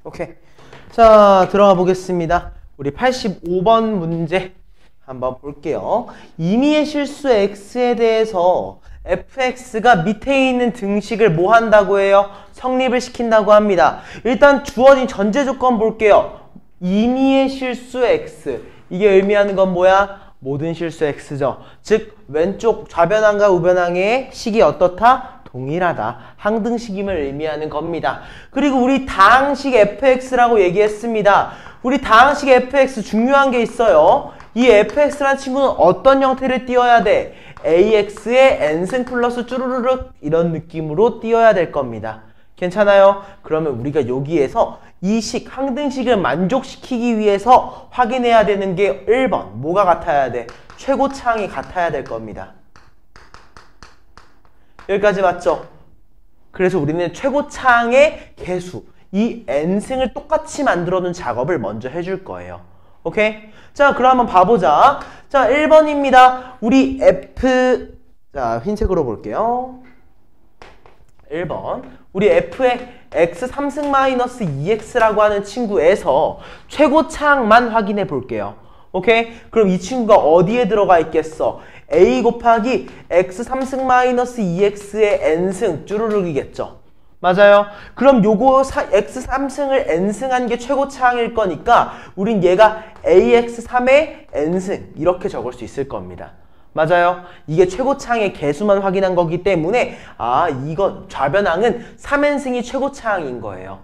오케이. 자, 들어가 보겠습니다. 우리 85번 문제 한번 볼게요. 임의의 실수 x에 대해서 fx가 밑에 있는 등식을 뭐 한다고 해요? 성립을 시킨다고 합니다. 일단 주어진 전제 조건 볼게요. 임의의 실수 x. 이게 의미하는 건 뭐야? 모든 실수 x죠. 즉 왼쪽 좌변항과 우변항의 식이 어떻다? 동일하다. 항등식임을 의미하는 겁니다. 그리고 우리 다항식 fx라고 얘기했습니다. 우리 다항식 fx 중요한 게 있어요. 이 fx라는 친구는 어떤 형태를 띄어야 돼? ax의 n승 플러스 쭈루루룩 이런 느낌으로 띄어야 될 겁니다. 괜찮아요? 그러면 우리가 여기에서 이 식, 항등식을 만족시키기 위해서 확인해야 되는 게 1번. 뭐가 같아야 돼? 최고차항이 같아야 될 겁니다. 여기까지 맞죠? 그래서 우리는 최고차항의 개수, 이 n승을 똑같이 만들어둔 작업을 먼저 해줄 거예요. 오케이? 자, 그럼 한번 봐보자. 자, 1번입니다. 우리 f, 자, 흰색으로 볼게요. 1번. 우리 f의 x 3승 마이너스 2x라고 하는 친구에서 최고차항만 확인해 볼게요. 오케이? 그럼 이 친구가 어디에 들어가 있겠어? a 곱하기 x 3승 마이너스 2x의 n승 쭈루룩이겠죠. 맞아요? 그럼 요거 x 3승을 n승한 게 최고차항일 거니까 우린 얘가 ax3의 n승 이렇게 적을 수 있을 겁니다. 맞아요? 이게 최고차항의 개수만 확인한 거기 때문에 이건 좌변항은 3n승이 최고차항인 거예요.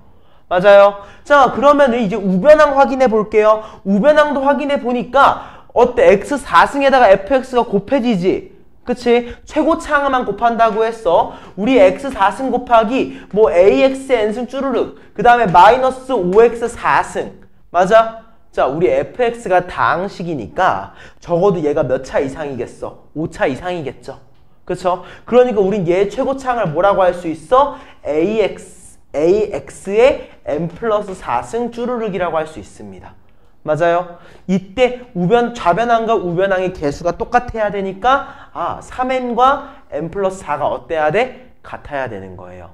맞아요? 자, 그러면 이제 우변항 확인해 볼게요. 우변항도 확인해 보니까 어때? x 4승에다가 fx가 곱해지지? 그치? 최고차항만 곱한다고 했어. 우리 x 4승 곱하기 뭐 ax n승 쭈루룩 그 다음에 마이너스 5x 4승 맞아? 자, 우리 fx가 다항식이니까 적어도 얘가 몇 차 이상이겠어? 5차 이상이겠죠? 그쵸? 그러니까 우린 얘 최고차항을 뭐라고 할 수 있어? ax의 n 플러스 4승 쭈루룩이라고 할 수 있습니다. 맞아요? 이때 좌변항과 우변항의 개수가 똑같아야 되니까 3n과 n 플러스 4가 어때야 돼? 같아야 되는 거예요.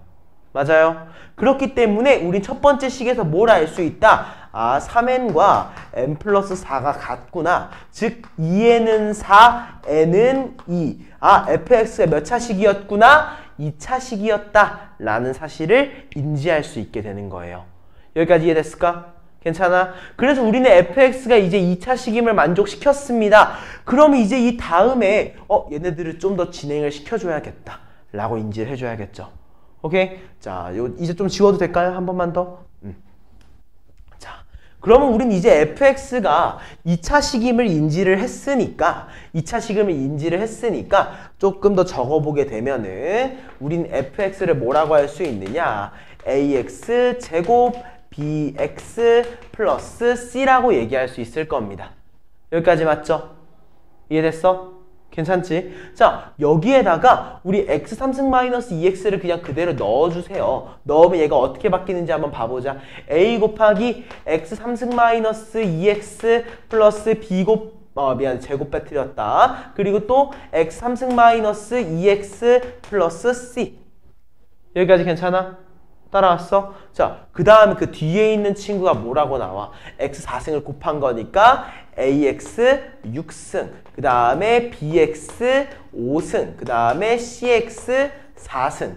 맞아요? 그렇기 때문에 우린 첫 번째 식에서 뭘 알 수 있다? 3n과 n 플러스 4가 같구나. 즉 2n은 4, n은 2. fx가 몇 차식이었구나? 2차식이었다 라는 사실을 인지할 수 있게 되는 거예요. 여기까지 이해됐을까? 괜찮아? 그래서 우리는 fx가 이제 2차식임을 만족시켰습니다. 그러면 이제 이 다음에 얘네들을 좀 더 진행을 시켜줘야겠다 라고 인지를 해줘야겠죠. 오케이? 자, 이제 좀 지워도 될까요? 한 번만 더. 자, 그러면 우린 이제 fx가 2차식임을 인지를 했으니까 조금 더 적어보게 되면은 우린 fx를 뭐라고 할 수 있느냐? ax 제곱 bx 플러스 c라고 얘기할 수 있을 겁니다. 여기까지 맞죠? 이해됐어? 괜찮지? 자, 여기에다가 우리 x 3승 마이너스 2x를 그냥 그대로 넣어주세요. 넣으면 얘가 어떻게 바뀌는지 한번 봐보자. a 곱하기 x 3승 마이너스 2x 플러스 b 제곱 빼뜨렸다. 그리고 또 x 3승 마이너스 2x 플러스 c. 여기까지 괜찮아? 따라왔어? 자, 그 다음에 그 뒤에 있는 친구가 뭐라고 나와? x 4승을 곱한 거니까 ax 6승, 그 다음에 bx 5승, 그 다음에 cx 4승.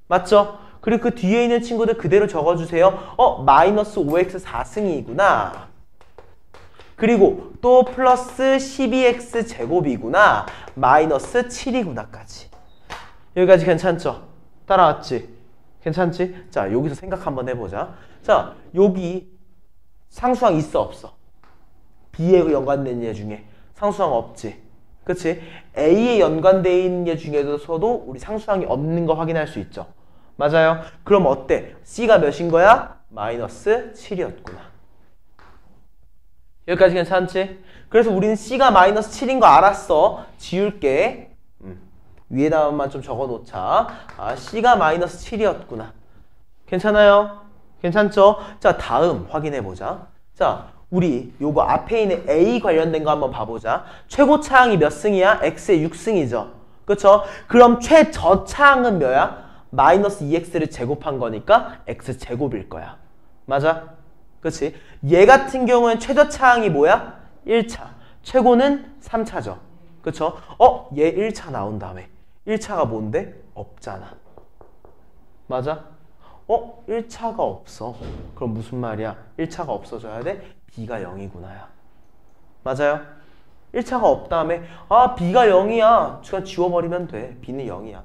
맞죠? 그리고 그 뒤에 있는 친구들 그대로 적어주세요. 마이너스 5x 4승이구나. 그리고 또 플러스 12x 제곱이구나. 마이너스 7이구나까지. 여기까지 괜찮죠? 따라왔지? 괜찮지? 자, 여기서 생각 한번 해보자. 자, 여기 상수항 있어 없어? B에 연관된 얘 중에 상수항 없지? 그치? A에 연관되어 있는 얘 중에서도 우리 상수항이 없는 거 확인할 수 있죠? 맞아요? 그럼 어때? C가 몇인 거야? 마이너스 7이었구나. 여기까지 괜찮지? 그래서 우리는 C가 마이너스 7인 거 알았어. 지울게. 위에다만 좀 적어놓자. C가 마이너스 7이었구나. 괜찮아요? 괜찮죠? 자, 다음 확인해보자. 자, 우리 요거 앞에 있는 A 관련된 거 한번 봐보자. 최고차항이 몇 승이야? X의 6승이죠. 그쵸? 그럼 최저차항은 몇야? 마이너스 2X를 제곱한 거니까 X제곱일 거야. 맞아? 그치? 얘 같은 경우는 최저차항이 뭐야? 1차. 최고는 3차죠. 그쵸? 얘 1차 나온 다음에 1차가 뭔데? 없잖아. 맞아? 1차가 없어. 그럼 무슨 말이야? 1차가 없어져야 돼? B가 0이구나야. 맞아요? 1차가 없다음에 B가 0이야. 그냥 지워버리면 돼. B는 0이야.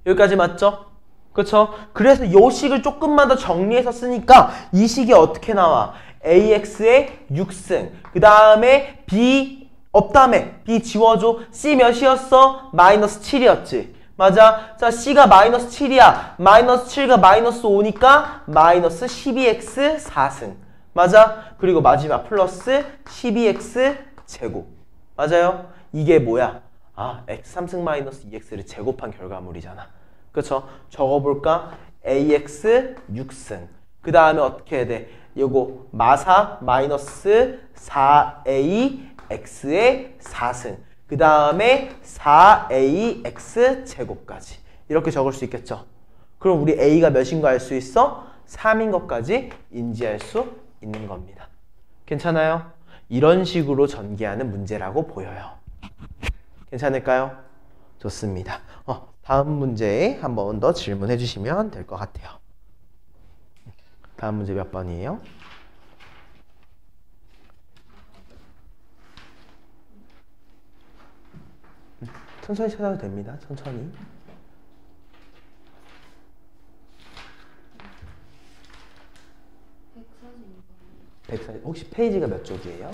여기까지 맞죠? 그쵸? 그래서 요 식을 조금만 더 정리해서 쓰니까 이 식이 어떻게 나와? AX의 6승. 그 다음에 B 없다며. B 지워줘. C 몇이었어? 마이너스 7이었지. 맞아? 자, C가 마이너스 7이야. 마이너스 7과 마이너스 5니까 마이너스 12X 4승. 맞아? 그리고 마지막 플러스 12X 제곱. 맞아요? 이게 뭐야? X 3승 마이너스 2X를 제곱한 결과물이잖아. 그쵸? 적어볼까? AX 6승. 그 다음에 어떻게 해야 돼? 요거 마사 마이너스 4AX의 4승. 그 다음에 4AX 제곱까지. 이렇게 적을 수 있겠죠? 그럼 우리 A가 몇인 거 알 수 있어? 3인 것까지 인지할 수 있는 겁니다. 괜찮아요? 이런 식으로 전개하는 문제라고 보여요. 괜찮을까요? 좋습니다. 다음 문제에 한 번 더 질문해 주시면 될 것 같아요. 다음 문제 몇 번이에요? 천천히 찾아도 됩니다. 천천히. 140. 혹시 페이지가 몇 쪽이에요?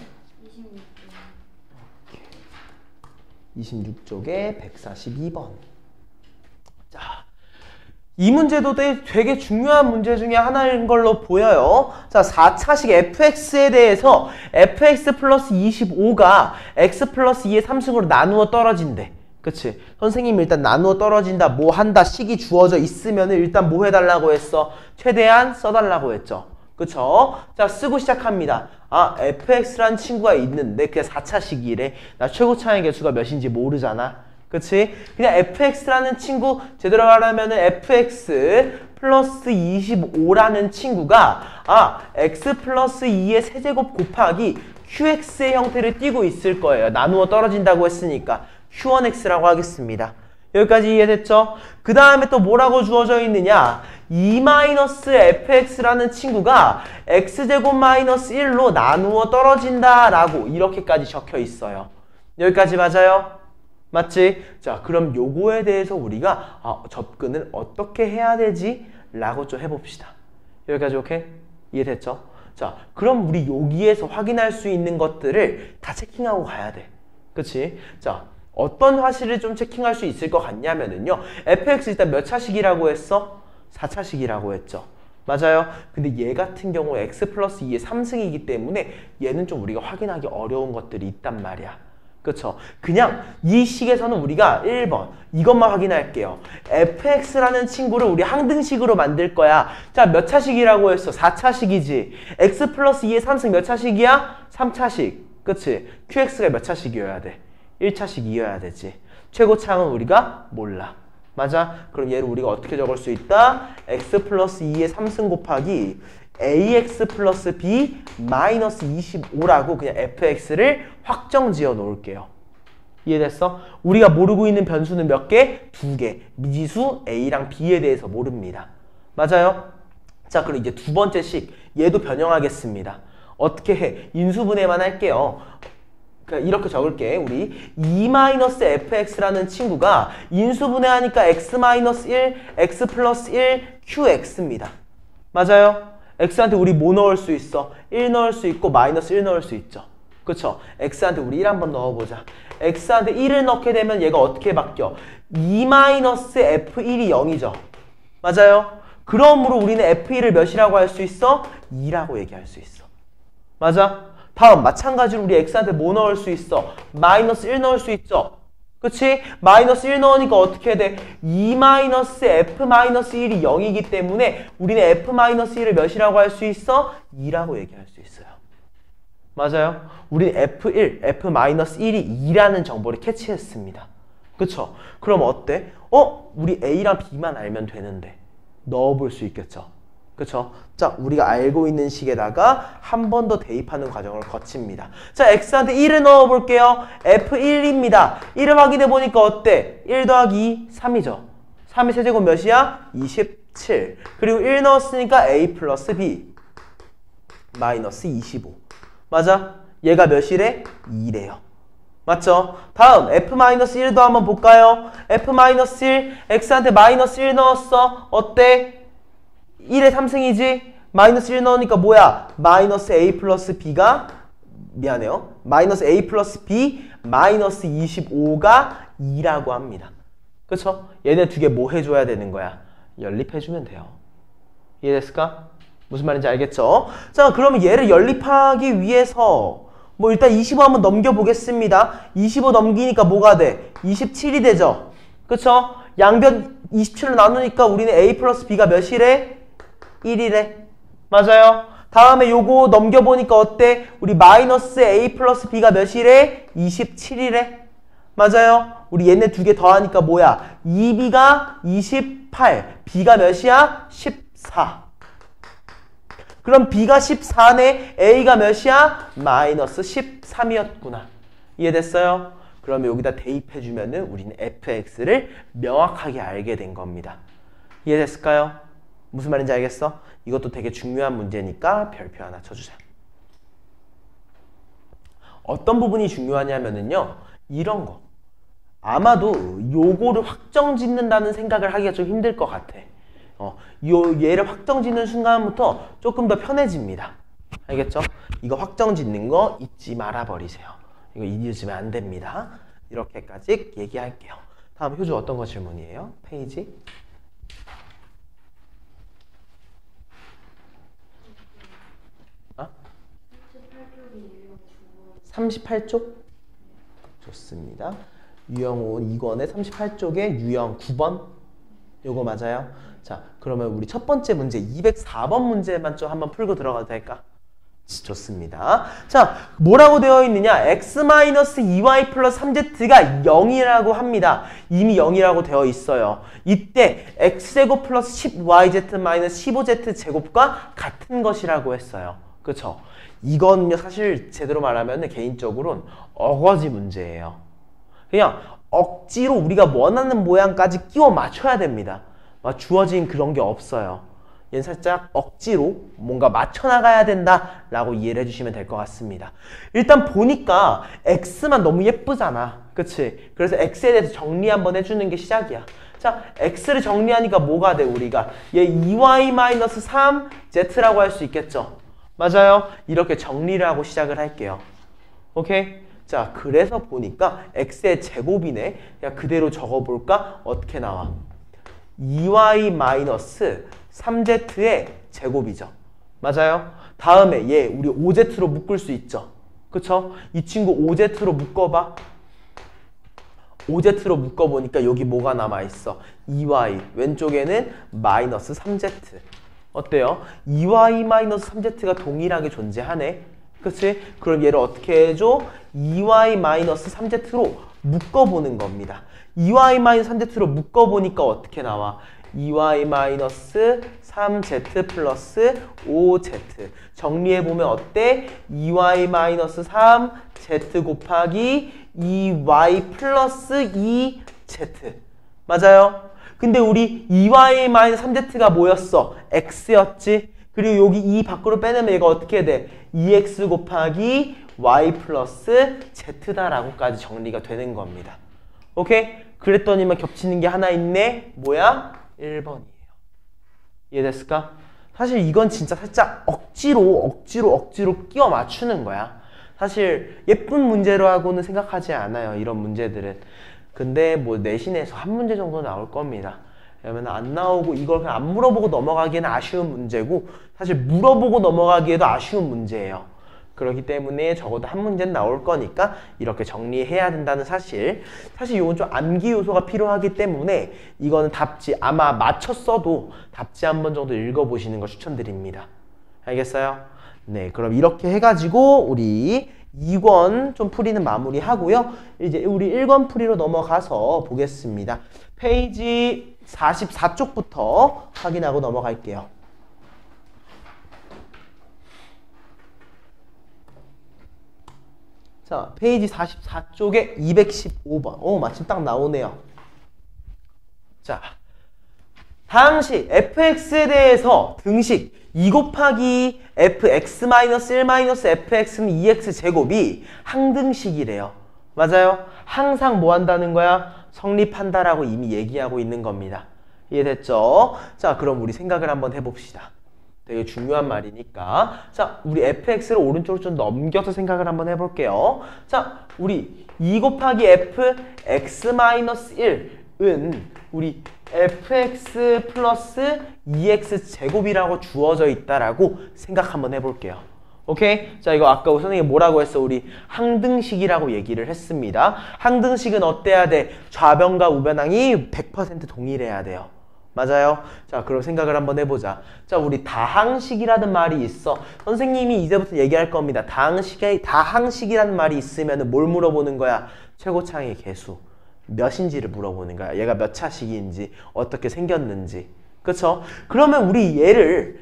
26쪽. 26쪽에 142번. 자, 이 문제도 되게 중요한 문제 중에 하나인 걸로 보여요. 자, 4차식 fx에 대해서 fx 플러스 25가 x 플러스 2의 3승으로 나누어 떨어진대. 그치? 선생님이 일단 나누어 떨어진다, 뭐 한다, 식이 주어져 있으면 일단 뭐 해달라고 했어? 최대한 써달라고 했죠. 그쵸? 자, 쓰고 시작합니다. fx란 친구가 있는데 그게 4차식이래. 나 최고차의 개수가 몇인지 모르잖아. 그치? 그냥 fx라는 친구 제대로 하려면은 fx 플러스 25라는 친구가 x 플러스 2의 세제곱 곱하기 qx의 형태를 띠고 있을 거예요. 나누어 떨어진다고 했으니까 q1x라고 하겠습니다. 여기까지 이해됐죠? 그 다음에 또 뭐라고 주어져 있느냐? 2-fx라는 친구가 x제곱 마이너스 1로 나누어 떨어진다 라고 이렇게까지 적혀 있어요. 여기까지 맞아요? 맞지? 자, 그럼 요거에 대해서 우리가 접근을 어떻게 해야 되지? 라고 좀 해봅시다. 여기까지 오케이? 이해됐죠? 자, 그럼 우리 여기에서 확인할 수 있는 것들을 다 체킹하고 가야 돼. 그치? 자, 어떤 화실을 좀 체킹할 수 있을 것 같냐면은요. fx 일단 몇 차식이라고 했어? 4차식이라고 했죠. 맞아요? 근데 얘 같은 경우 x 플러스 2의 3승이기 때문에 얘는 좀 우리가 확인하기 어려운 것들이 있단 말이야. 그쵸? 그냥 이 식에서는 우리가 1번 이것만 확인할게요. fx라는 친구를 우리 항등식으로 만들 거야. 자, 몇 차식이라고 했어? 4차식이지. x 플러스 2의 3승 몇 차식이야? 3차식. 그치? qx가 몇 차식이어야 돼? 1차식이어야 되지. 최고차항은 우리가 몰라. 맞아? 그럼 얘를 우리가 어떻게 적을 수 있다? x 플러스 2의 3승 곱하기 ax 플러스 b 마이너스 25라고 그냥 fx를 확정 지어 놓을게요. 이해됐어? 우리가 모르고 있는 변수는 몇 개? 2개. 미지수 a랑 b에 대해서 모릅니다. 맞아요? 자, 그럼 이제 두 번째 식. 얘도 변형하겠습니다. 어떻게 해? 인수분해만 할게요. 이렇게 적을게. 우리 2-fx라는 친구가 인수분해하니까 x-1, x 플러스 1, qx입니다. 맞아요? x한테 우리 뭐 넣을 수 있어? 1 넣을 수 있고 마이너스 1 넣을 수 있죠. 그쵸? x한테 우리 1 한번 넣어보자. x한테 1을 넣게 되면 얘가 어떻게 바뀌어? 2-f1이 0이죠. 맞아요? 그러므로 우리는 f1을 몇이라고 할 수 있어? 2라고 얘기할 수 있어. 맞아? 다음 마찬가지로 우리 x한테 뭐 넣을 수 있어? 마이너스 1 넣을 수 있죠. 그치? 마이너스 1 넣으니까 어떻게 돼? 2-f-1이 0이기 때문에 우리는 f-1을 몇이라고 할 수 있어? 2라고 얘기할 수 있어요. 맞아요? 우리는 f1, f-1이 2라는 정보를 캐치했습니다. 그쵸? 그럼 어때? 우리 a랑 b만 알면 되는데. 넣어볼 수 있겠죠. 그쵸? 자, 우리가 알고 있는 식에다가 한 번 더 대입하는 과정을 거칩니다. 자, x한테 1을 넣어볼게요. f1입니다. 1을 확인해보니까 어때? 1 더하기 2, 3이죠. 3의 세제곱 몇이야? 27. 그리고 1 넣었으니까 a 플러스 b 마이너스 25. 맞아? 얘가 몇이래? 2래요. 맞죠? 다음 f-1도 한번 볼까요? f-1 x한테 마이너스 1 넣었어. 어때? 1의 3승이지? 마이너스 1 넣으니까 뭐야? 마이너스 a 플러스 b가 미안해요. 마이너스 a 플러스 b 마이너스 25가 2라고 합니다. 그쵸? 얘네 두 개 뭐 해줘야 되는 거야? 연립해주면 돼요. 이해됐을까? 무슨 말인지 알겠죠? 자, 그러면 얘를 연립하기 위해서 뭐 일단 25 한번 넘겨보겠습니다. 25 넘기니까 뭐가 돼? 27이 되죠? 그쵸? 양변 27로 나누니까 우리는 a 플러스 b가 몇이래? 1이래. 맞아요? 다음에 요거 넘겨보니까 어때? 우리 마이너스 a 플러스 b가 몇이래? 27이래. 맞아요? 우리 얘네 두 개 더하니까 뭐야? 2b가 28, b가 몇이야? 14. 그럼 b가 14네, a가 몇이야? 마이너스 13이었구나. 이해됐어요? 그러면 여기다 대입해주면은 우리는 fx를 명확하게 알게 된 겁니다. 이해됐을까요? 무슨 말인지 알겠어? 이것도 되게 중요한 문제니까 별표 하나 쳐주자. 어떤 부분이 중요하냐면은요, 이런 거. 아마도 요거를 확정 짓는다는 생각을 하기가 좀 힘들 것 같아. 얘를 확정 짓는 순간부터 조금 더 편해집니다. 알겠죠? 이거 확정 짓는 거 잊지 말아 버리세요. 이거 잊으면 안 됩니다. 이렇게까지 얘기할게요. 다음 효주 어떤 거 질문이에요? 페이지 38쪽? 좋습니다. 유형 5 2권의 38쪽에 유형 9번? 요거 맞아요? 자, 그러면 우리 첫 번째 문제 204번 문제만 좀 한번 풀고 들어가도 될까? 좋습니다. 자, 뭐라고 되어 있느냐? x-2y 플러스 3z가 0이라고 합니다. 이미 0이라고 되어 있어요. 이때 x제곱 플러스 10yz 마이너스 15z 제곱과 같은 것이라고 했어요. 그쵸? 이거는요, 사실 제대로 말하면 개인적으로는 어거지 문제예요. 그냥 억지로 우리가 원하는 모양까지 끼워 맞춰야 됩니다. 주어진 그런 게 없어요. 얘는 살짝 억지로 뭔가 맞춰나가야 된다라고 이해를 해주시면 될 것 같습니다. 일단 보니까 x만 너무 예쁘잖아. 그치? 그래서 x에 대해서 정리 한번 해주는 게 시작이야. 자, x를 정리하니까 뭐가 돼, 우리가? 얘 2y-3z라고 할 수 있겠죠? 맞아요? 이렇게 정리를 하고 시작을 할게요. 오케이? 자, 그래서 보니까 x의 제곱이네. 그냥 그대로 적어볼까? 어떻게 나와? 2y-3z의 제곱이죠. 맞아요? 다음에 얘 우리 5z로 묶을 수 있죠. 그쵸? 이 친구 5z로 묶어봐. 5z로 묶어보니까 여기 뭐가 남아있어? 2y, 왼쪽에는 마이너스 3z. 어때요? 2y-3z가 동일하게 존재하네. 그치? 그럼 얘를 어떻게 해줘? 2y-3z로 묶어보는 겁니다. 2y-3z로 묶어보니까 어떻게 나와? 2y-3z 플러스 5z. 정리해보면 어때? 2y-3z 곱하기 2y 플러스 2z. 맞아요? 근데 우리 2y-3z가 뭐였어? x였지? 그리고 여기 2 밖으로 빼내면 얘가 어떻게 돼? 2x 곱하기 y 플러스 z다라고까지 정리가 되는 겁니다. 오케이? 그랬더니만 겹치는 게 하나 있네? 뭐야? 1번이에요. 이해됐을까? 사실 이건 진짜 살짝 억지로 끼워 맞추는 거야. 사실 예쁜 문제로 하고는 생각하지 않아요. 이런 문제들은. 근데 뭐 내신에서 한 문제 정도 나올 겁니다. 왜냐면 안 나오고 이걸 그냥 안 물어보고 넘어가기에는 아쉬운 문제고, 사실 물어보고 넘어가기에도 아쉬운 문제예요. 그렇기 때문에 적어도 한 문제는 나올 거니까 이렇게 정리해야 된다는 사실. 사실 이건 좀 암기 요소가 필요하기 때문에 이거는 답지 아마 맞췄어도 답지 한 번 정도 읽어보시는 걸 추천드립니다. 알겠어요? 네, 그럼 이렇게 해가지고 우리 2권 좀 풀이는 마무리 하고요. 이제 우리 1권 풀이로 넘어가서 보겠습니다. 페이지 44쪽부터 확인하고 넘어갈게요. 자, 페이지 44쪽에 215번. 마침 딱 나오네요. 자, 다항식 fx에 대해서 등식 2 곱하기 fx-1-fx는 2x제곱이 항등식이래요. 맞아요? 항상 뭐 한다는 거야? 성립한다라고 이미 얘기하고 있는 겁니다. 이해됐죠? 자, 그럼 우리 생각을 한번 해봅시다. 되게 중요한 말이니까. 자, 우리 fx를 오른쪽으로 좀 넘겨서 생각을 한번 해볼게요. 자, 우리 2 곱하기 fx-1은 우리 fx 플러스 2x제곱이라고 주어져 있다라고 생각 한번 해볼게요. 오케이? 자, 이거 아까 선생님이 뭐라고 했어? 우리 항등식이라고 얘기를 했습니다. 항등식은 어때야 돼? 좌변과 우변항이 100% 동일해야 돼요. 맞아요? 자, 그럼 생각을 한번 해보자. 자, 우리 다항식이라는 말이 있어. 선생님이 이제부터 얘기할 겁니다. 다항식이라는 말이 있으면 뭘 물어보는 거야? 최고차항의 개수. 몇인지를 물어보는 거야. 얘가 몇 차식인지, 어떻게 생겼는지. 그쵸? 그러면 우리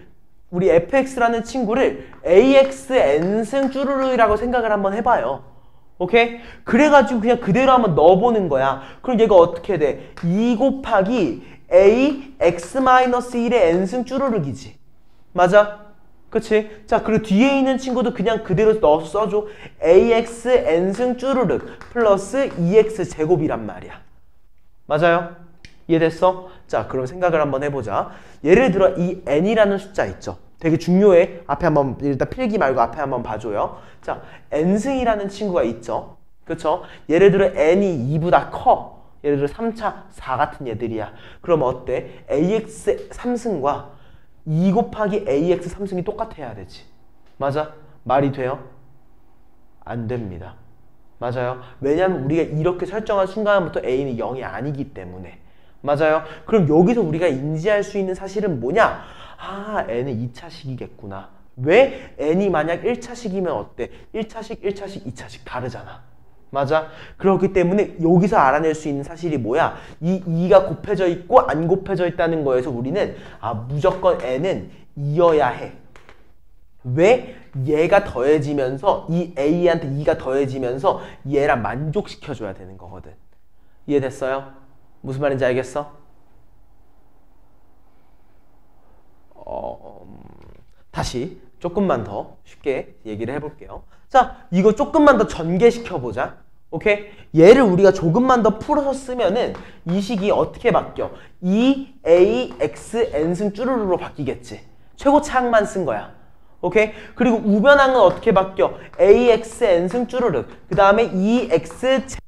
우리 fx라는 친구를 ax n승 쭈루루라고 생각을 한번 해봐요. 오케이? 그래가지고 그냥 그대로 한번 넣어보는 거야. 그럼 얘가 어떻게 돼? 2 곱하기 a x-1의 n승 쭈루룩이지. 맞아? 그치? 자, 그리고 뒤에 있는 친구도 그냥 그대로 넣어서 써줘. ax n승 쭈루룩 플러스 2x 제곱이란 말이야. 맞아요? 이해됐어? 자, 그럼 생각을 한번 해보자. 예를 들어 이 n이라는 숫자 있죠? 되게 중요해. 앞에 한번 일단 필기 말고 앞에 한번 봐줘요. 자, n승이라는 친구가 있죠? 그쵸? 예를 들어 n이 2보다 커. 예를 들어 3차 4 같은 얘들이야. 그럼 어때? ax 3승과 2 곱하기 ax 3승이 똑같아야 되지. 맞아? 말이 돼요? 안 됩니다. 맞아요? 왜냐면 우리가 이렇게 설정한 순간부터 a는 0이 아니기 때문에. 맞아요? 그럼 여기서 우리가 인지할 수 있는 사실은 뭐냐? 아, n은 2차식이겠구나. 왜? n이 만약 1차식이면 어때? 1차식, 1차식, 2차식 다르잖아. 맞아? 그렇기 때문에 여기서 알아낼 수 있는 사실이 뭐야? 이 2가 곱해져 있고 안 곱해져 있다는 거에서 우리는 무조건 n은 2여야 해. 왜? 얘가 더해지면서 이 a한테 2가 더해지면서 얘랑 만족시켜줘야 되는 거거든. 이해됐어요? 무슨 말인지 알겠어? 다시 조금만 더 쉽게 얘기를 해볼게요. 자, 이거 조금만 더 전개시켜보자. 오케이? 얘를 우리가 조금만 더 풀어서 쓰면은 이 식이 어떻게 바뀌어? 2ax n승 쭈루루로 바뀌겠지. 최고차항만 쓴 거야. 오케이? 그리고 우변항은 어떻게 바뀌어? ax n승 쭈루루. 그 다음에 2x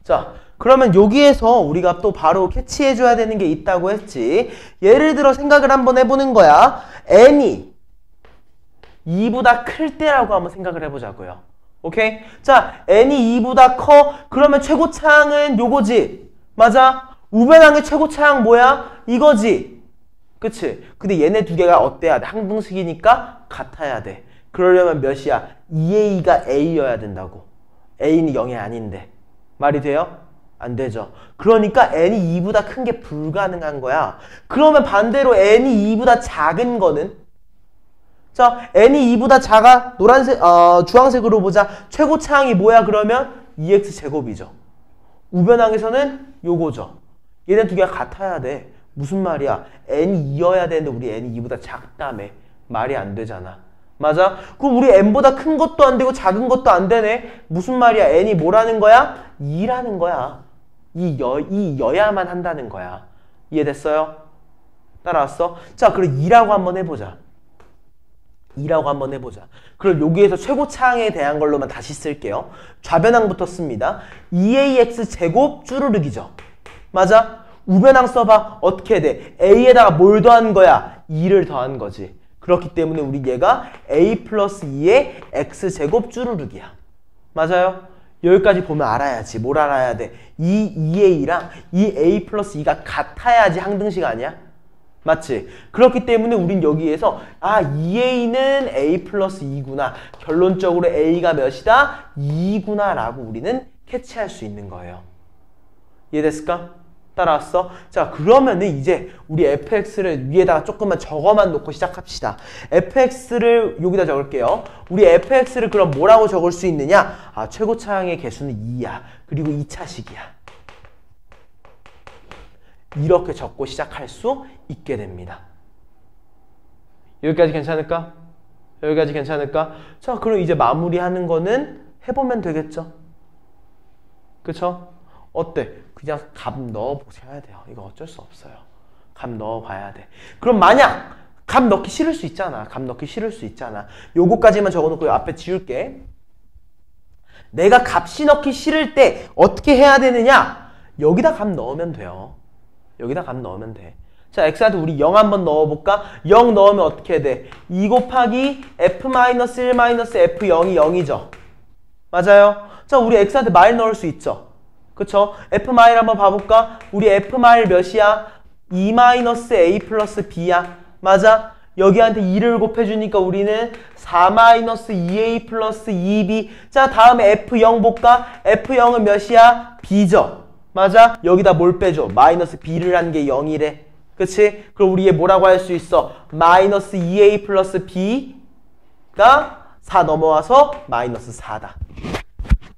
자, 그러면 여기에서 우리가 또 바로 캐치해줘야 되는 게 있다고 했지. 예를 들어 생각을 한번 해보는 거야. n이 2보다 클 때라고 한번 생각을 해보자고요. 오케이? 자, n이 2보다 커. 그러면 최고차항은 요거지. 맞아? 우변항의 최고차항 뭐야? 이거지. 그치? 근데 얘네 두 개가 어때야 돼? 항등식이니까 같아야 돼. 그러려면 몇이야? 2a가 a여야 된다고. a는 0이 아닌데. 말이 돼요? 안 되죠. 그러니까 n이 2보다 큰 게 불가능한 거야. 그러면 반대로 n이 2보다 작은 거는? 자, n이 2보다 작아. 주황색으로 보자. 최고차항이 뭐야 그러면? 2x제곱이죠. 우변항에서는 요거죠. 얘네 두 개가 같아야 돼. 무슨 말이야? n이 2여야 되는데 우리 n이 2보다 작다며. 말이 안 되잖아. 맞아? 그럼 우리 n보다 큰 것도 안 되고 작은 것도 안 되네? 무슨 말이야? n이 뭐라는 거야? 2라는 거야. 여야만 한다는 거야. 이해됐어요? 따라왔어? 자, 그럼 2라고 한번 해보자. 2라고 한번 해보자. 그럼 여기에서 최고차항에 대한 걸로만 다시 쓸게요. 좌변항부터 씁니다. 2ax 제곱 쭈루룩이죠. 맞아? 우변항 써봐. 어떻게 돼? a에다가 뭘 더한 거야? 2를 더한 거지. 그렇기 때문에 우리 얘가 a 플러스 2의 x제곱 쭈루룩이야. 맞아요? 여기까지 보면 알아야지. 뭘 알아야 돼? 이 2a랑 이 a 플러스 2가 같아야지 항등식 아니야? 맞지? 그렇기 때문에 우린 여기에서 2a는 a 플러스 2구나. 결론적으로 a가 몇이다? 2구나 라고 우리는 캐치할 수 있는 거예요. 이해됐을까? 따라왔어? 자, 그러면은 이제 우리 fx를 위에다가 조금만 적어만 놓고 시작합시다. fx를 여기다 적을게요. 우리 fx를 그럼 뭐라고 적을 수 있느냐? 최고 차항의 개수는 2야. 그리고 2차식이야. 이렇게 적고 시작할 수 있게 됩니다. 여기까지 괜찮을까? 여기까지 괜찮을까? 자, 그럼 이제 마무리하는 거는 해보면 되겠죠? 그쵸? 어때? 그냥 값 넣어보셔야 돼요. 이거 어쩔 수 없어요. 값 넣어봐야 돼. 그럼 만약 값 넣기 싫을 수 있잖아. 값 넣기 싫을 수 있잖아. 요거까지만 적어놓고 앞에 지울게. 내가 값이 넣기 싫을 때 어떻게 해야 되느냐? 여기다 값 넣으면 돼요. 여기다 값 넣으면 돼. 자, x한테 우리 0 한번 넣어볼까? 0 넣으면 어떻게 돼? 2 곱하기 f-1-f0이 0이죠. 맞아요? 자, 우리 x한테 마일 넣을 수 있죠. 그쵸? f-마일 한번 봐볼까? 우리 f-마일 몇이야? 2-a 플러스 b야. 맞아? 여기한테 2를 곱해주니까 우리는 4-2a 플러스 2b. 자, 다음에 f0 볼까? f0은 몇이야? b죠. 맞아? 여기다 뭘 빼줘? 마이너스 b를 한 게 0이래. 그치? 그럼 우리 얘 뭐라고 할 수 있어? 마이너스 2a 플러스 b가 4 넘어와서 마이너스 4다.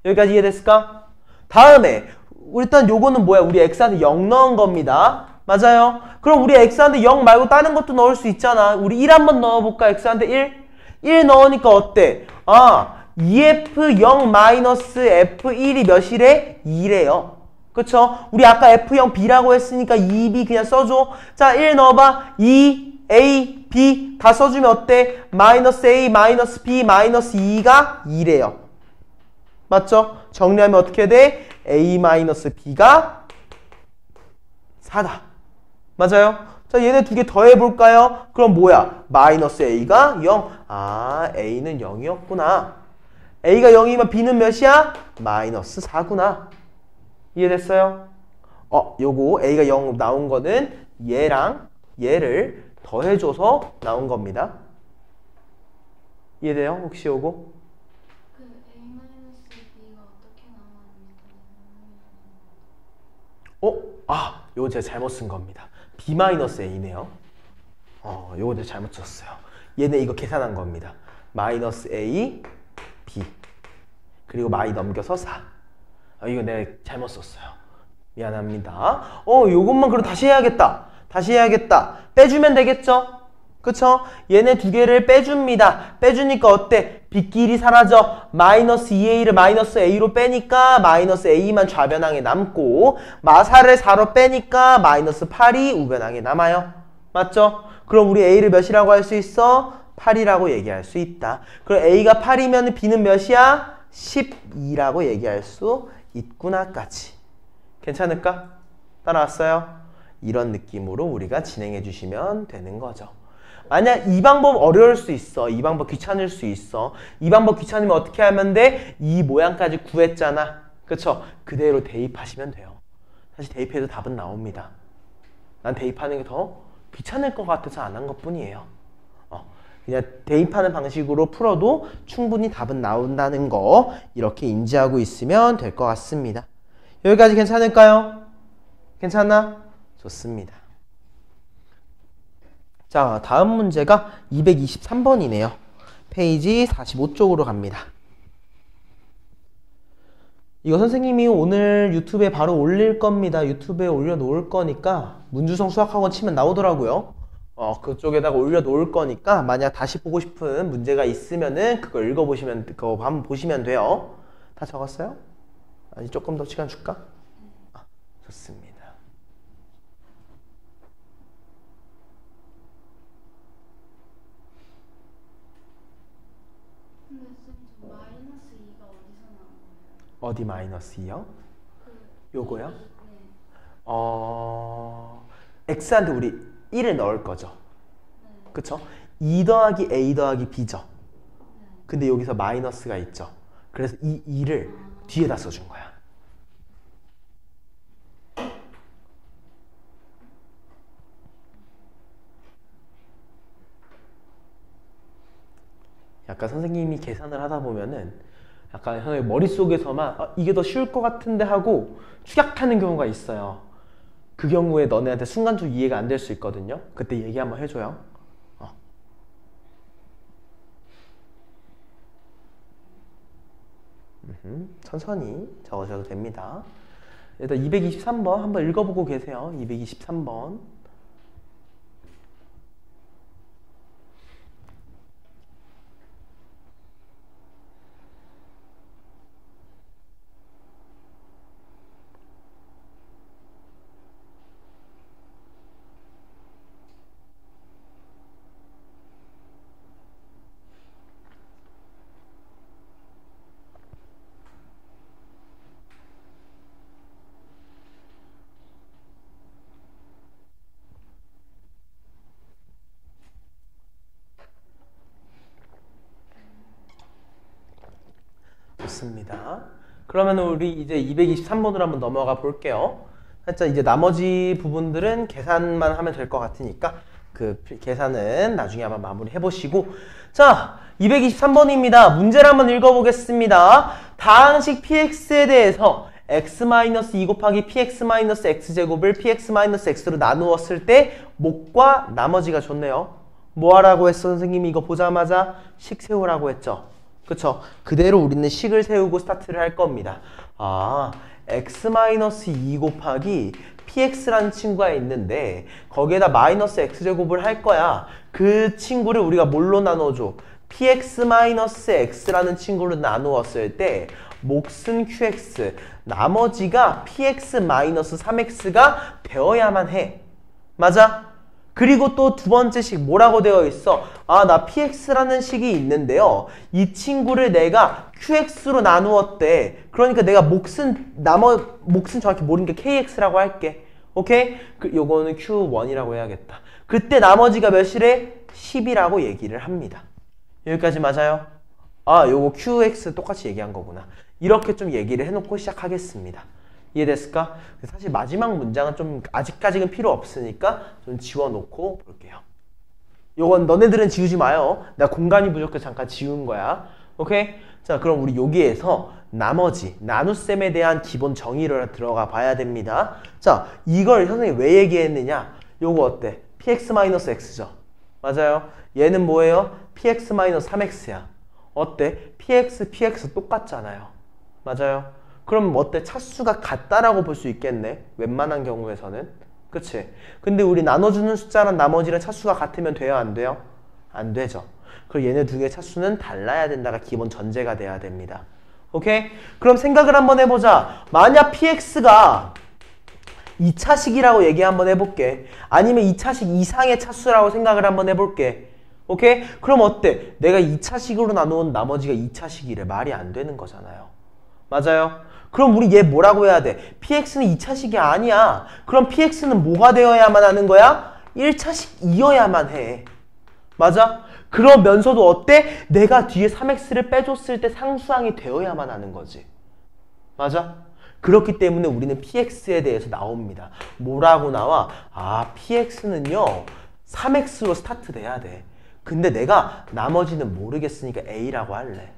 여기까지 이해됐을까? 다음에 일단 요거는 뭐야? 우리 x한테 0 넣은 겁니다. 맞아요? 그럼 우리 x한테 0 말고 다른 것도 넣을 수 있잖아. 우리 1 한번 넣어볼까? x한테 1? 1 넣으니까 어때? 2f0-f1이 몇이래? 2래요. 그쵸? 우리 아까 f0b라고 했으니까 2b 그냥 써줘. 자, 1 넣어봐. 2a, b 다 써주면 어때? 마이너스 a, 마이너스 b, 마이너스 2가 2래요. 맞죠? 정리하면 어떻게 돼? a-b가 4다. 맞아요? 자, 얘네 두 개 더해볼까요? 그럼 뭐야? 마이너스 a가 0. a는 0이었구나. a가 0이면 b는 몇이야? 마이너스 4구나. 이해됐어요? 요거 a가 0 나온 거는 얘랑 얘를 더해줘서 나온 겁니다. 이해돼요? 혹시 요거? 요거 제가 잘못 쓴 겁니다. b-a네요. 요거 제가 잘못 썼어요. 얘네 이거 계산한 겁니다. 마이너스 a, b. 그리고 마이 넘겨서 4. 이거 내가 잘못 썼어요. 미안합니다. 요것만 그럼 다시 해야겠다. 다시 해야겠다. 빼주면 되겠죠? 그쵸? 얘네 두 개를 빼줍니다. 빼주니까 어때? 빗길이 사라져. 마이너스 2a를 마이너스 a로 빼니까 마이너스 a만 좌변항에 남고 마사를 4로 빼니까 마이너스 8이 우변항에 남아요. 맞죠? 그럼 우리 a를 몇이라고 할 수 있어? 8이라고 얘기할 수 있다. 그럼 a가 8이면 b는 몇이야? 12라고 얘기할 수 있구나까지. 괜찮을까? 따라왔어요? 이런 느낌으로 우리가 진행해 주시면 되는 거죠. 만약 이 방법 어려울 수 있어. 이 방법 귀찮을 수 있어. 이 방법 귀찮으면 어떻게 하면 돼? 이 모양까지 구했잖아. 그쵸? 그대로 대입하시면 돼요. 사실 대입해도 답은 나옵니다. 난 대입하는 게 더 귀찮을 것 같아서 안 한 것뿐이에요. 그냥 대입하는 방식으로 풀어도 충분히 답은 나온다는 거 이렇게 인지하고 있으면 될 것 같습니다. 여기까지 괜찮을까요? 괜찮나? 좋습니다. 자, 다음 문제가 223번이네요. 페이지 45쪽으로 갑니다. 이거 선생님이 오늘 유튜브에 바로 올릴 겁니다. 유튜브에 올려놓을 거니까 문주성 수학학원 치면 나오더라고요. 그쪽에다가 올려놓을 거니까 만약 다시 보고 싶은 문제가 있으면은 그거 읽어보시면, 그거 한번 보시면 돼요. 다 적었어요? 아니, 조금 더 시간 줄까? 좋습니다. 어디 마이너스 2요? 요거요? x한테 우리 1을 넣을 거죠. 그쵸? 2 더하기 a 더하기 b죠. 근데 여기서 마이너스가 있죠. 그래서 이 2를 뒤에다 써준 거야. 약간 선생님이 계산을 하다 보면은 약간 선생님 머릿속에서만 이게 더 쉬울 것 같은데 하고 축약하는 경우가 있어요. 그 경우에 너네한테 순간적으로 이해가 안 될 수 있거든요. 그때 얘기 한번 해줘요. 천천히 적으셔도 됩니다. 일단 223번 한번 읽어보고 계세요. 223번. 좋습니다. 그러면 우리 이제 223번으로 한번 넘어가 볼게요. 살짝 이제 나머지 부분들은 계산만 하면 될 것 같으니까 그 계산은 나중에 한번 마무리 해보시고, 자 223번입니다. 문제를 한번 읽어보겠습니다. 다항식 px에 대해서 x-2 곱하기 px-x제곱을 px-x로 나누었을 때 목과 나머지가 좋네요. 뭐 하라고 했어? 선생님이 이거 보자마자 식 세우라고 했죠. 그쵸? 그대로 우리는 식을 세우고 스타트를 할 겁니다. x-2 곱하기 px라는 친구가 있는데 거기에다 마이너스 x제곱을 할 거야. 그 친구를 우리가 뭘로 나눠줘? px-x라는 친구로 나누었을 때 몫은 qx, 나머지가 px-3x가 되어야만 해. 맞아? 그리고 또 두 번째 식 뭐라고 되어 있어? 나 px라는 식이 있는데요. 이 친구를 내가 qx로 나누었대. 그러니까 내가 몫은 정확히 모르니까 kx라고 할게. 오케이? 요거는 q1이라고 해야겠다. 그때 나머지가 몇이래? 10이라고 얘기를 합니다. 여기까지 맞아요? 요거 qx 똑같이 얘기한 거구나. 이렇게 좀 얘기를 해놓고 시작하겠습니다. 이해됐을까? 사실 마지막 문장은 좀 아직까지는 필요 없으니까 좀 지워놓고 볼게요. 요건 너네들은 지우지 마요. 나 공간이 부족해서 잠깐 지운 거야. 오케이? 자, 그럼 우리 여기에서 나머지 나눗셈에 대한 기본 정의를 들어가 봐야 됩니다. 자, 이걸 선생님이 왜 얘기했느냐? 요거 어때? px-x죠. 맞아요. 얘는 뭐예요? px-3x야. 어때? px 똑같잖아요. 맞아요. 그럼 어때? 차수가 같다라고 볼 수 있겠네. 웬만한 경우에서는. 그치? 근데 우리 나눠주는 숫자랑 나머지랑 차수가 같으면 돼요? 안 돼요? 안 되죠. 그리고 얘네 두 개의 차수는 달라야 된다가 기본 전제가 돼야 됩니다. 오케이? 그럼 생각을 한번 해보자. 만약 px가 2차식이라고 얘기 한번 해볼게. 아니면 2차식 이상의 차수라고 생각을 한번 해볼게. 오케이? 그럼 어때? 내가 2차식으로 나누은 나머지가 2차식이래. 말이 안 되는 거잖아요. 맞아요? 그럼 우리 얘 뭐라고 해야 돼? px는 2차식이 아니야. 그럼 px는 뭐가 되어야만 하는 거야? 1차식이어야만 해. 맞아? 그러면서도 어때? 내가 뒤에 3x를 빼줬을 때 상수항이 되어야만 하는 거지. 맞아? 그렇기 때문에 우리는 px에 대해서 나옵니다. 뭐라고 나와? px는요 3x로 스타트 돼야 돼. 근데 내가 나머지는 모르겠으니까 a라고 할래.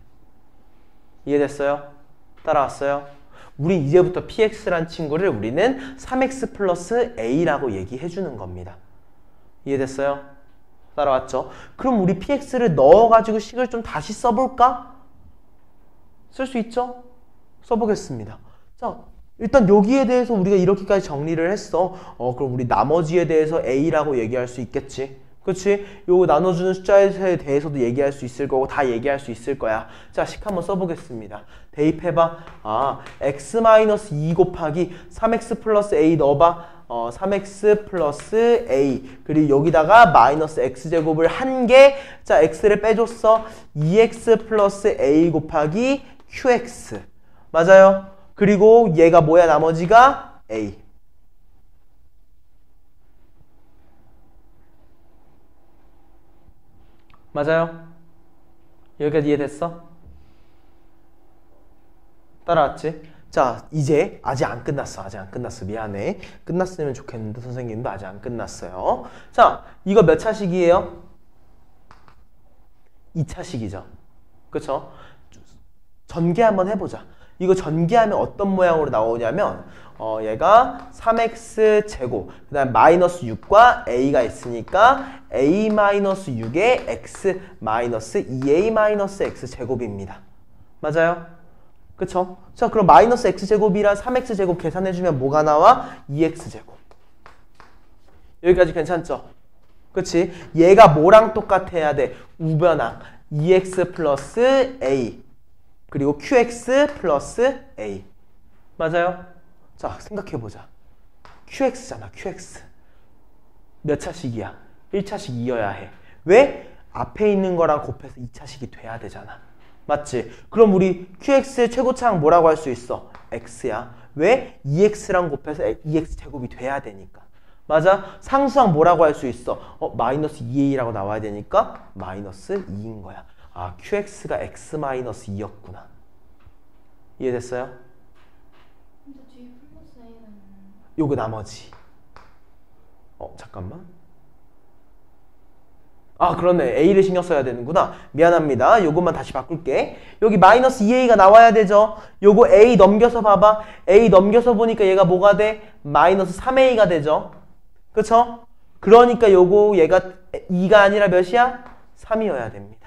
이해됐어요? 따라왔어요? 우리 이제부터 px란 친구를 우리는 3x 플러스 a라고 얘기해 주는 겁니다. 이해됐어요? 따라왔죠? 그럼 우리 px를 넣어가지고 식을 좀 다시 써볼까? 쓸 수 있죠? 써보겠습니다. 자, 일단 여기에 대해서 우리가 이렇게까지 정리를 했어. 그럼 우리 나머지에 대해서 a라고 얘기할 수 있겠지? 그치? 요거 나눠주는 숫자에 대해서도 얘기할 수 있을 거고 다 얘기할 수 있을 거야. 자, 식 한번 써보겠습니다. 대입해봐. x-2 곱하기 3x 플러스 a 넣어봐. 3x 플러스 a 그리고 여기다가 마이너스 x제곱을 한 개. 자, x를 빼줬어. 2x 플러스 a 곱하기 qx 맞아요? 그리고 얘가 뭐야? 나머지가 a. 맞아요? 여기까지 이해됐어? 따라왔지? 자, 이제 아직 안 끝났어. 아직 안 끝났어. 미안해. 끝났으면 좋겠는데 선생님도 아직 안 끝났어요. 자, 이거 몇 차식이에요? 2차식이죠. 그쵸? 전개 한번 해보자. 이거 전개하면 어떤 모양으로 나오냐면 얘가 3x 제곱 그 다음 마이너스 6과 a가 있으니까 a 마이너스 6에 x 마이너스 2a 마이너스 x 제곱입니다. 맞아요? 그쵸? 자, 그럼 마이너스 x 제곱이랑 3x 제곱 계산해주면 뭐가 나와? 2x 제곱. 여기까지 괜찮죠? 그치? 얘가 뭐랑 똑같아야 돼? 우변항 2x 플러스 a 그리고 qx 플러스 a. 맞아요? 자, 생각해보자. qx잖아, qx. 몇 차식이야? 1차식이어야 해. 왜? 앞에 있는 거랑 곱해서 2차식이 돼야 되잖아. 맞지? 그럼 우리 qx의 최고차항 뭐라고 할 수 있어? x야. 왜? 2x랑 곱해서 2x 제곱이 돼야 되니까. 맞아? 상수항 뭐라고 할 수 있어? 마이너스 2a라고 나와야 되니까 마이너스 2인 거야. 아, qx가 x 마이너스 2였구나. 이해됐어요? 근데 뒤에 플러스 a는 요거 나머지. 잠깐만. 아, 그렇네. a를 신경 써야 되는구나. 미안합니다. 요것만 다시 바꿀게. 여기 마이너스 2a가 나와야 되죠. 요거 a 넘겨서 봐봐. a 넘겨서 보니까 얘가 뭐가 돼? 마이너스 3a가 되죠. 그쵸? 그러니까 요거 얘가 2가 아니라 몇이야? 3이어야 됩니다.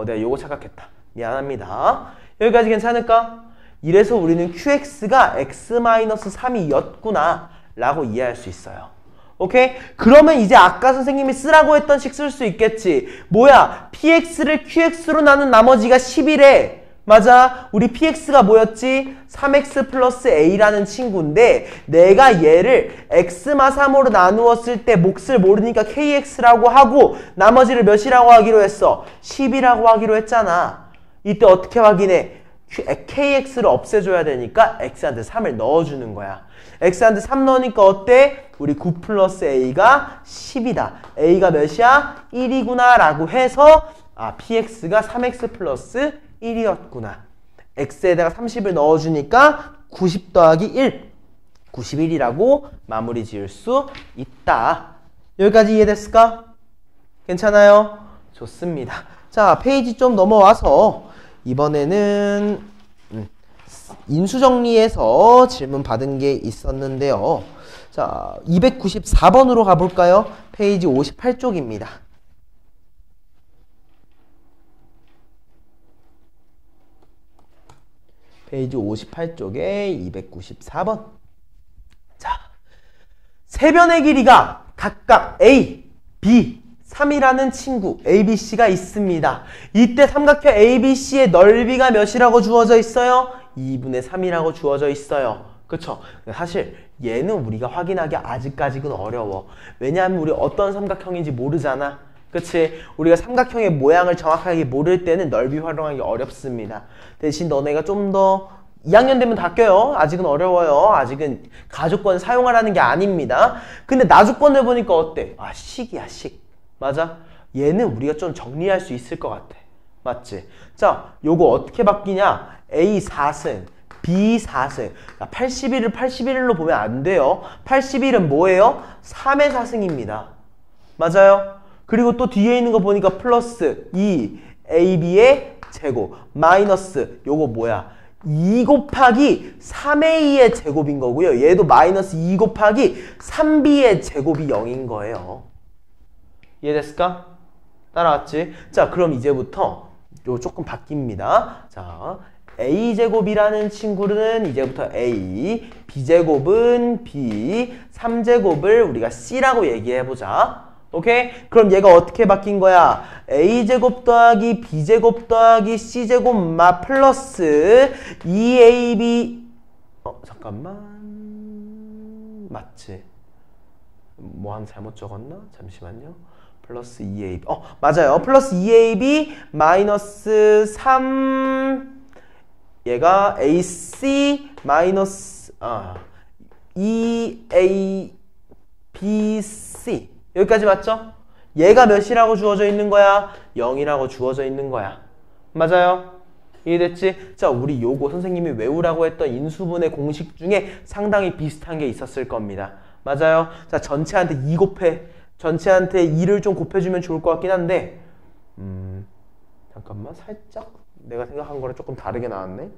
내가 요거 착각했다. 미안합니다. 여기까지 괜찮을까? 이래서 우리는 qx가 x-3이었구나 라고 이해할 수 있어요. 오케이? 그러면 이제 아까 선생님이 쓰라고 했던 식 쓸 수 있겠지. 뭐야? px를 qx로 나눈 나머지가 10이래. 맞아? 우리 px가 뭐였지? 3x 플러스 a라는 친구인데 내가 얘를 x마3으로 나누었을 때 몫을 모르니까 kx라고 하고 나머지를 몇이라고 하기로 했어? 10이라고 하기로 했잖아. 이때 어떻게 확인해? kx를 없애줘야 되니까 x한테 3을 넣어주는 거야. x한테 3 넣으니까 어때? 우리 9 플러스 a가 10이다. a가 몇이야? 1이구나 라고 해서 px가 3x 플러스 1이었구나. x에다가 30을 넣어주니까 90 더하기 1, 91이라고 마무리 지을 수 있다. 여기까지 이해됐을까? 괜찮아요? 좋습니다. 자, 페이지 좀 넘어와서 이번에는 인수정리에서 질문 받은 게 있었는데요. 자, 294번으로 가볼까요? 페이지 58쪽입니다. 페이지 58쪽에 294번. 자, 세 변의 길이가 각각 A, B, 3이라는 친구 ABC가 있습니다. 이때 삼각형 ABC의 넓이가 몇이라고 주어져 있어요? 2분의 3이라고 주어져 있어요. 그쵸? 사실 얘는 우리가 확인하기 아직까지는 어려워. 왜냐하면 우리 어떤 삼각형인지 모르잖아. 그치? 우리가 삼각형의 모양을 정확하게 모를 때는 넓이 활용하기 어렵습니다. 대신 너네가 좀 더 2학년 되면 다 껴요. 아직은 어려워요. 아직은 가조건 사용하라는 게 아닙니다. 근데 나주권을 보니까 어때? 식이야, 식. 맞아? 얘는 우리가 좀 정리할 수 있을 것 같아. 맞지? 자, 요거 어떻게 바뀌냐? A 4승, B 4승. 81을 81로 보면 안 돼요. 81은 뭐예요? 3의 4승입니다. 맞아요? 그리고 또 뒤에 있는 거 보니까 플러스 2, AB의 제곱, 마이너스 요거 뭐야? 2 곱하기 3A의 제곱인 거고요. 얘도 마이너스 2 곱하기 3B의 제곱이 0인 거예요. 이해됐을까? 따라왔지? 자, 그럼 이제부터 요 조금 바뀝니다. 자, A제곱이라는 친구는 이제부터 A, B제곱은 B, 3제곱을 우리가 C라고 얘기해보자. 오케이? 그럼 얘가 어떻게 바뀐 거야? A제곱 더하기 B제곱 더하기 C제곱 플러스 2AB 잠깐만 맞지? 뭐 하나 잘못 적었나? 잠시만요. 플러스 2AB 맞아요. 플러스 2AB 마이너스 3 얘가 AC 마이너스 2ABC 여기까지 맞죠? 얘가 몇이라고 주어져 있는 거야? 0이라고 주어져 있는 거야. 맞아요? 이해됐지? 자, 우리 요거 선생님이 외우라고 했던 인수분해 공식 중에 상당히 비슷한 게 있었을 겁니다. 맞아요? 자, 전체한테 2 곱해. 전체한테 2를 좀 곱해주면 좋을 것 같긴 한데 잠깐만 살짝 내가 생각한 거랑 조금 다르게 나왔네.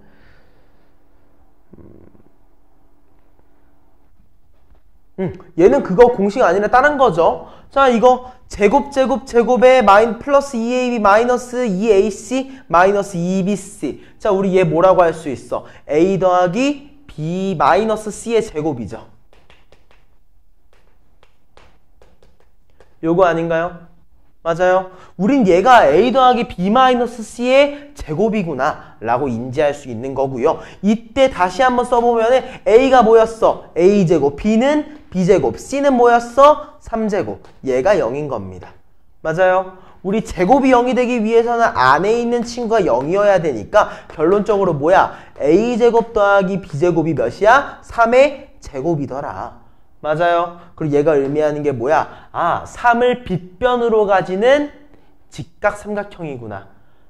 얘는 그거 공식 아니라 다른 거죠. 자, 이거 제곱에 플러스 2ab 마이너스 2ac 마이너스 2bc. 자, 우리 얘 뭐라고 할 수 있어? a 더하기 b 마이너스 c의 제곱이죠. 요거 아닌가요? 맞아요. 우린 얘가 a 더하기 b 마이너스 c의 제곱이구나 라고 인지할 수 있는 거고요. 이때 다시 한번 써보면 a가 뭐였어? a제곱, b는 b제곱, c는 뭐였어? 3제곱. 얘가 0인 겁니다. 맞아요. 우리 제곱이 0이 되기 위해서는 안에 있는 친구가 0이어야 되니까 결론적으로 뭐야? a제곱 더하기 b제곱이 몇이야? 3의 제곱이더라. 맞아요. 그리고 얘가 의미하는 게 뭐야? 아, 3을 빗변으로 가지는 직각삼각형이구나.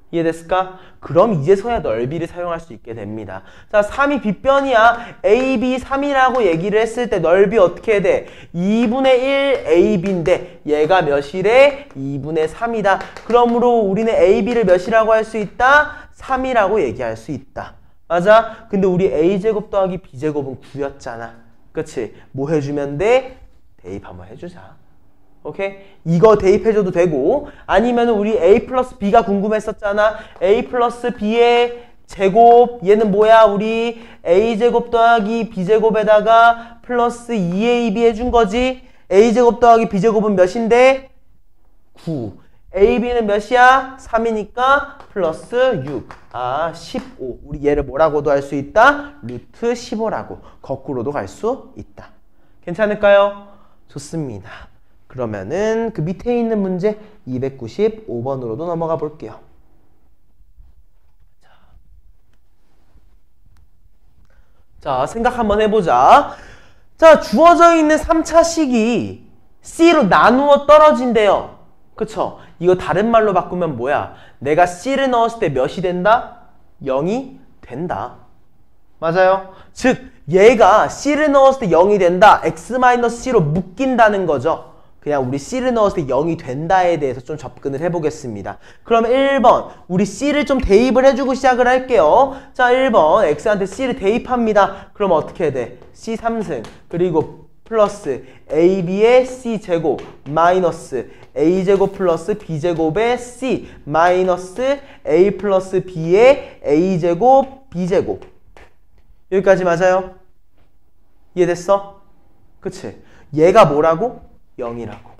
이해됐을까? 그럼 이제서야 넓이를 사용할 수 있게 됩니다. 자, 3이 빗변이야. AB 3이라고 얘기를 했을 때 넓이 어떻게 돼? 2분의 1 AB인데 얘가 몇이래? 2분의 3이다. 그러므로 우리는 AB를 몇이라고 할 수 있다? 3이라고 얘기할 수 있다. 맞아? 근데 우리 A제곱 더하기 B제곱은 9였잖아. 그치? 뭐 해주면 돼? 대입 한번 해주자. 오케이? 이거 대입해줘도 되고 아니면 우리 A 플러스 B가 궁금했었잖아. A 플러스 B의 제곱 얘는 뭐야? 우리 A제곱 더하기 B제곱에다가 플러스 2AB 해준 거지. A제곱 더하기 B제곱은 몇인데? 9. AB는 몇이야? 3이니까 플러스 6. 아, 15. 우리 얘를 뭐라고도 할 수 있다? 루트 15라고. 거꾸로도 갈 수 있다. 괜찮을까요? 좋습니다. 그러면은 그 밑에 있는 문제 295번으로도 넘어가 볼게요. 자, 생각 한번 해보자. 자, 주어져 있는 3차식이 C로 나누어 떨어진대요. 그쵸? 이거 다른 말로 바꾸면 뭐야? 내가 C를 넣었을 때 몇이 된다? 0이 된다. 맞아요? 즉, 얘가 C를 넣었을 때 0이 된다. X-C로 묶인다는 거죠. 그냥 우리 C를 넣었을 때 0이 된다에 대해서 좀 접근을 해보겠습니다. 그럼 1번, 우리 C를 좀 대입을 해주고 시작을 할게요. 자, 1번, X한테 C를 대입합니다. 그럼 어떻게 해야 돼? C 3승, 그리고 플러스 AB의 C제곱, 마이너스 A제곱 플러스 B제곱의 C, 마이너스 A 플러스 B의 A제곱, B제곱. 여기까지 맞아요? 이해됐어? 그치? 얘가 뭐라고? 0이라고.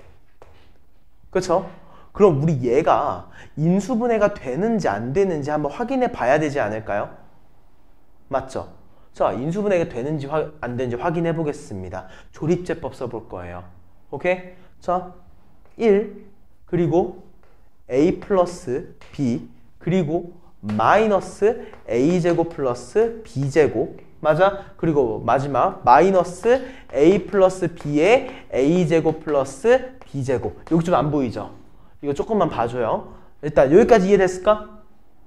그쵸? 그럼 우리 얘가 인수분해가 되는지 안 되는지 한번 확인해 봐야 되지 않을까요? 맞죠? 자, 인수분해가 되는지 안 되는지 확인해 보겠습니다. 조립제법 써볼 거예요. 오케이? 자, 1 그리고 A 플러스 B 그리고 마이너스 A제곱 플러스 B제곱 맞아? 그리고 마지막 마이너스 A 플러스 B의 A제곱 플러스 B제곱. 여기 좀 안 보이죠? 이거 조금만 봐줘요. 일단 여기까지 이해됐을까?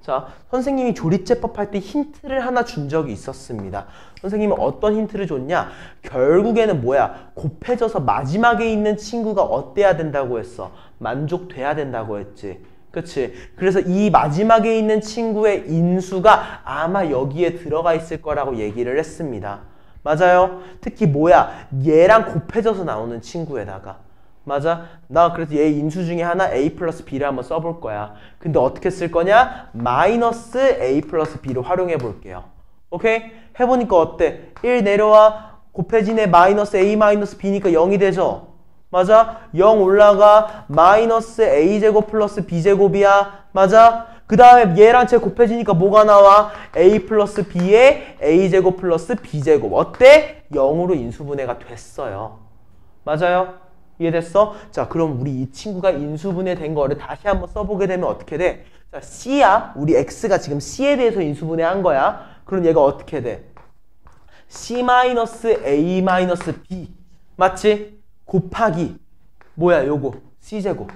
자, 선생님이 조립제법 할 때 힌트를 하나 준 적이 있었습니다. 선생님은 어떤 힌트를 줬냐? 결국에는 뭐야? 곱해져서 마지막에 있는 친구가 어때야 된다고 했어? 만족돼야 된다고 했지. 그치? 그래서 이 마지막에 있는 친구의 인수가 아마 여기에 들어가 있을 거라고 얘기를 했습니다. 맞아요? 특히 뭐야? 얘랑 곱해져서 나오는 친구에다가. 맞아? 나 그래서 얘 인수 중에 하나 A 플러스 B를 한번 써볼 거야. 근데 어떻게 쓸 거냐? 마이너스 A 플러스 B를 활용해 볼게요. 오케이? 해보니까 어때? 1 내려와. 곱해지네. 마이너스 A 마이너스 B니까 0이 되죠? 맞아? 0 올라가. 마이너스 A제곱 플러스 B제곱이야. 맞아? 그 다음에 얘랑 쟤 곱해지니까 뭐가 나와? A 플러스 B의 A제곱 플러스 B제곱. 어때? 0으로 인수분해가 됐어요. 맞아요? 이해됐어? 자, 그럼 우리 이 친구가 인수분해 된 거를 다시 한번 써보게 되면 어떻게 돼? 자, C야. 우리 X가 지금 C에 대해서 인수분해 한 거야. 그럼 얘가 어떻게 돼? C-A-B 맞지? 곱하기 뭐야 요거 C제곱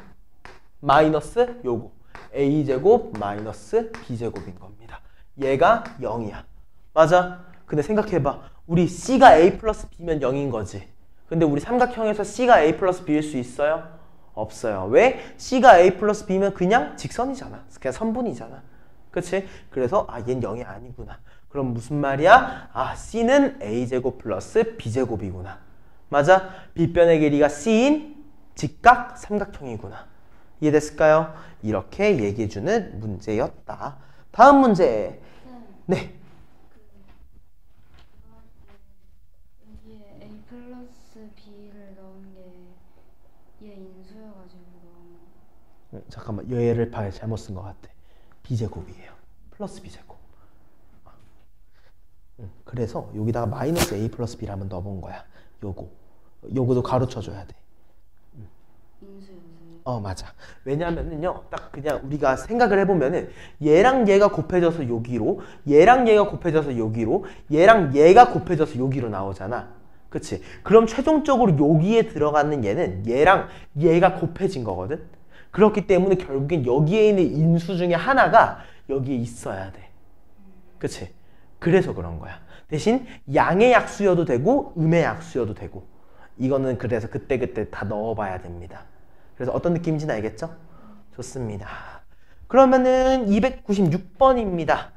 마이너스 요거 A제곱 마이너스 B제곱인 겁니다. 얘가 0이야. 맞아? 근데 생각해봐. 우리 C가 A 플러스 B면 0인 거지. 근데 우리 삼각형에서 C가 A 플러스 B일 수 있어요? 없어요. 왜? C가 A 플러스 B면 그냥 직선이잖아. 그냥 선분이잖아. 그치? 그래서 얘는 0이 아니구나. 그럼 무슨 말이야? C는 A제곱 플러스 B제곱이구나. 맞아? B변의 길이가 C인 직각 삼각형이구나. 이해됐을까요? 이렇게 얘기해주는 문제였다. 다음 문제. 네. 여기에 A 플러스 B를 넣은 게 얘 인수여가지고 넣은 거. 잠깐만, 얘를 잘못 쓴 것 같아. B제곱이에요. 플러스 B제곱. 그래서 여기다가 마이너스 A 플러스 B를 한번 넣어본 거야. 요거도 가로쳐줘야 돼. 맞아. 왜냐면은요, 딱 그냥 우리가 생각을 해보면은 얘랑 얘가 곱해져서 여기로, 얘랑 얘가 곱해져서 여기로, 얘랑 얘가 곱해져서 여기로 나오잖아. 그치? 그럼 최종적으로 여기에 들어가는 얘는 얘랑 얘가 곱해진 거거든? 그렇기 때문에 결국엔 여기에 있는 인수 중에 하나가 여기에 있어야 돼. 그치? 그래서 그런 거야. 대신 양의 약수여도 되고 음의 약수여도 되고, 이거는 그래서 그때그때 다 넣어봐야 됩니다. 그래서 어떤 느낌인지는 알겠죠? 좋습니다. 그러면은 296번입니다.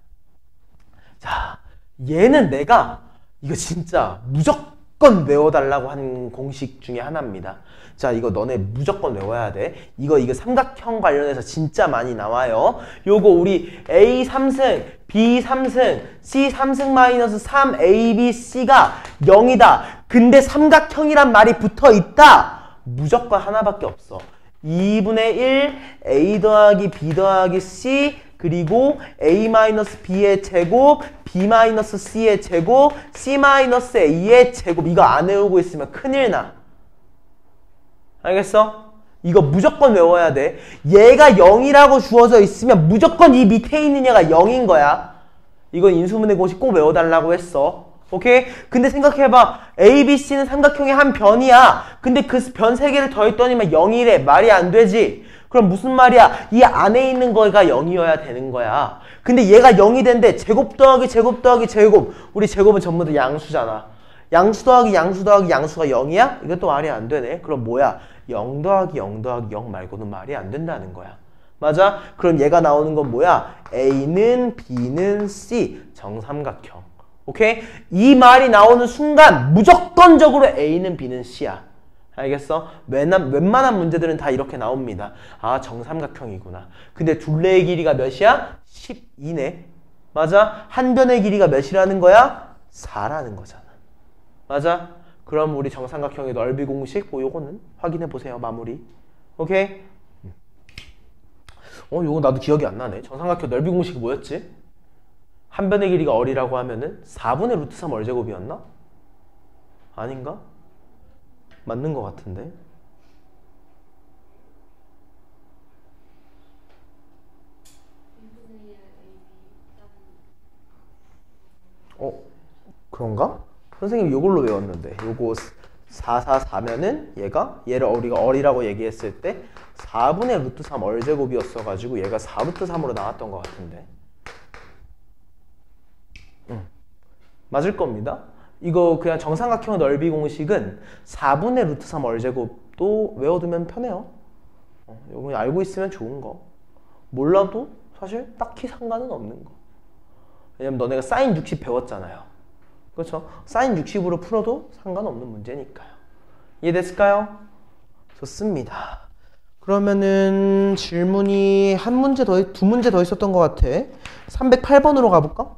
자, 얘는 내가 이거 진짜 무조건 외워달라고 한 공식 중에 하나입니다. 자, 이거 너네 무조건 외워야 돼. 이거 삼각형 관련해서 진짜 많이 나와요. 요거 우리 A 3승, B 3승, C 3승 마이너스 3, A, B, C가 0이다. 근데 삼각형이란 말이 붙어 있다. 무조건 하나밖에 없어. 2분의 1 A 더하기 B 더하기 C 그리고 A-B의 제곱 B-C의 제곱 C-A의 제곱. 이거 안 외우고 있으면 큰일 나. 알겠어? 이거 무조건 외워야 돼. 얘가 0이라고 주어져 있으면 무조건 이 밑에 있는 얘가 0인 거야. 이건 인수분해 공식 꼭 외워달라고 했어. 오케이? 근데 생각해봐. A, B, C는 삼각형의 한 변이야. 근데 그 변 3개를 더했더니만 0이래. 말이 안 되지. 그럼 무슨 말이야? 이 안에 있는 거가 0이어야 되는 거야. 근데 얘가 0이 된대. 제곱 더하기 제곱 더하기 제곱. 우리 제곱은 전부 다 양수잖아. 양수 더하기 양수 더하기 양수가 0이야? 이것도 말이 안 되네. 그럼 뭐야? 0 더하기 0 더하기 0 말고는 말이 안 된다는 거야. 맞아? 그럼 얘가 나오는 건 뭐야? A는 B는 C. 정삼각형. 오케이? 이 말이 나오는 순간 무조건적으로 A는 B는 C야. 알겠어? 웬만한 문제들은 다 이렇게 나옵니다. 정삼각형이구나. 근데 둘레의 길이가 몇이야? 12네. 맞아? 한 변의 길이가 몇이라는 거야? 4라는 거잖아. 맞아? 그럼 우리 정삼각형의 넓이 공식 요거는 확인해 보세요. 마무리. 오케이? 요거 나도 기억이 안 나네. 정삼각형 넓이 공식이 뭐였지? 한 변의 길이가 얼이라고 하면은 4분의 루트 3 얼제곱이었나? 아닌가? 맞는 것 같은데. 그런가? 선생님이 이걸로 외웠는데. 요거 4면은 얘를 우리가 얼이라고 얘기했을 때 4분의 루트 3 얼제곱이었어가지고 얘가 4 루트 3으로 나왔던 것 같은데. 맞을 겁니다. 이거 그냥 정삼각형 넓이 공식은 4분의 루트 3 얼제곱도 외워두면 편해요. 이거 알고 있으면 좋은 거. 몰라도 사실 딱히 상관은 없는 거. 왜냐면 너네가 사인 60 배웠잖아요. 그렇죠? 사인 60으로 풀어도 상관없는 문제니까요. 이해됐을까요? 좋습니다. 그러면은 질문이 두 문제 더 있었던 것 같아. 308번으로 가볼까?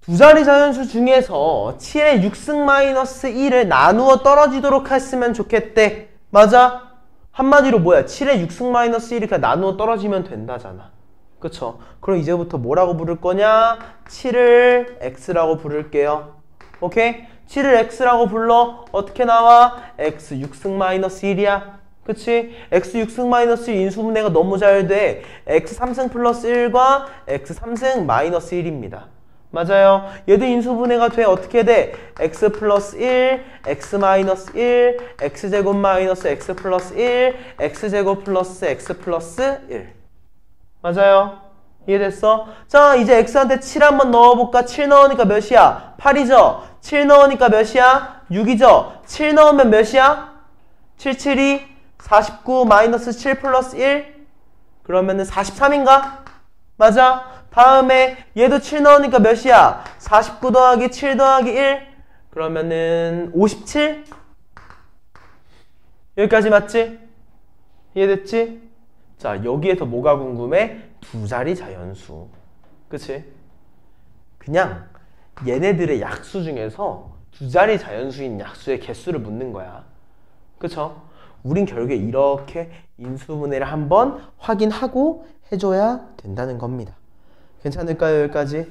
두 자리 자연수 중에서 7의 6승 마이너스 1을 나누어 떨어지도록 했으면 좋겠대. 맞아? 한마디로 뭐야? 7의 6승 마이너스 1을 그냥 나누어 떨어지면 된다잖아. 그쵸? 그럼 이제부터 뭐라고 부를 거냐? 7을 x라고 부를게요. 오케이? 7을 x라고 불러. 어떻게 나와? x 6승 마이너스 1이야. 그치? x 6승 마이너스 1 인수분해가 너무 잘 돼. x 3승 플러스 1과 x 3승 마이너스 1입니다. 맞아요. 얘도 인수분해가 돼. 어떻게 돼? x 플러스 1, x 마이너스 1, x제곱 마이너스 x 플러스 1, x제곱 플러스 x 플러스 1. 맞아요. 이해됐어? 자, 이제 x한테 7 한번 넣어볼까? 7 넣으니까 몇이야? 8이죠? 7 넣으니까 몇이야? 6이죠? 7 넣으면 몇이야? 7, 7이 49 마이너스 7 플러스 1? 그러면은 43인가? 맞아. 다음에 얘도 7 넣으니까 몇이야? 49 더하기 7 더하기 1? 그러면은 57? 여기까지 맞지? 이해됐지? 자, 여기에서 뭐가 궁금해? 두 자리 자연수. 그치? 그냥 얘네들의 약수 중에서 두 자리 자연수인 약수의 개수를 묻는 거야. 그쵸? 우린 결국에 이렇게 인수분해를 한번 확인하고 해줘야 된다는 겁니다. 괜찮을까요? 여기까지?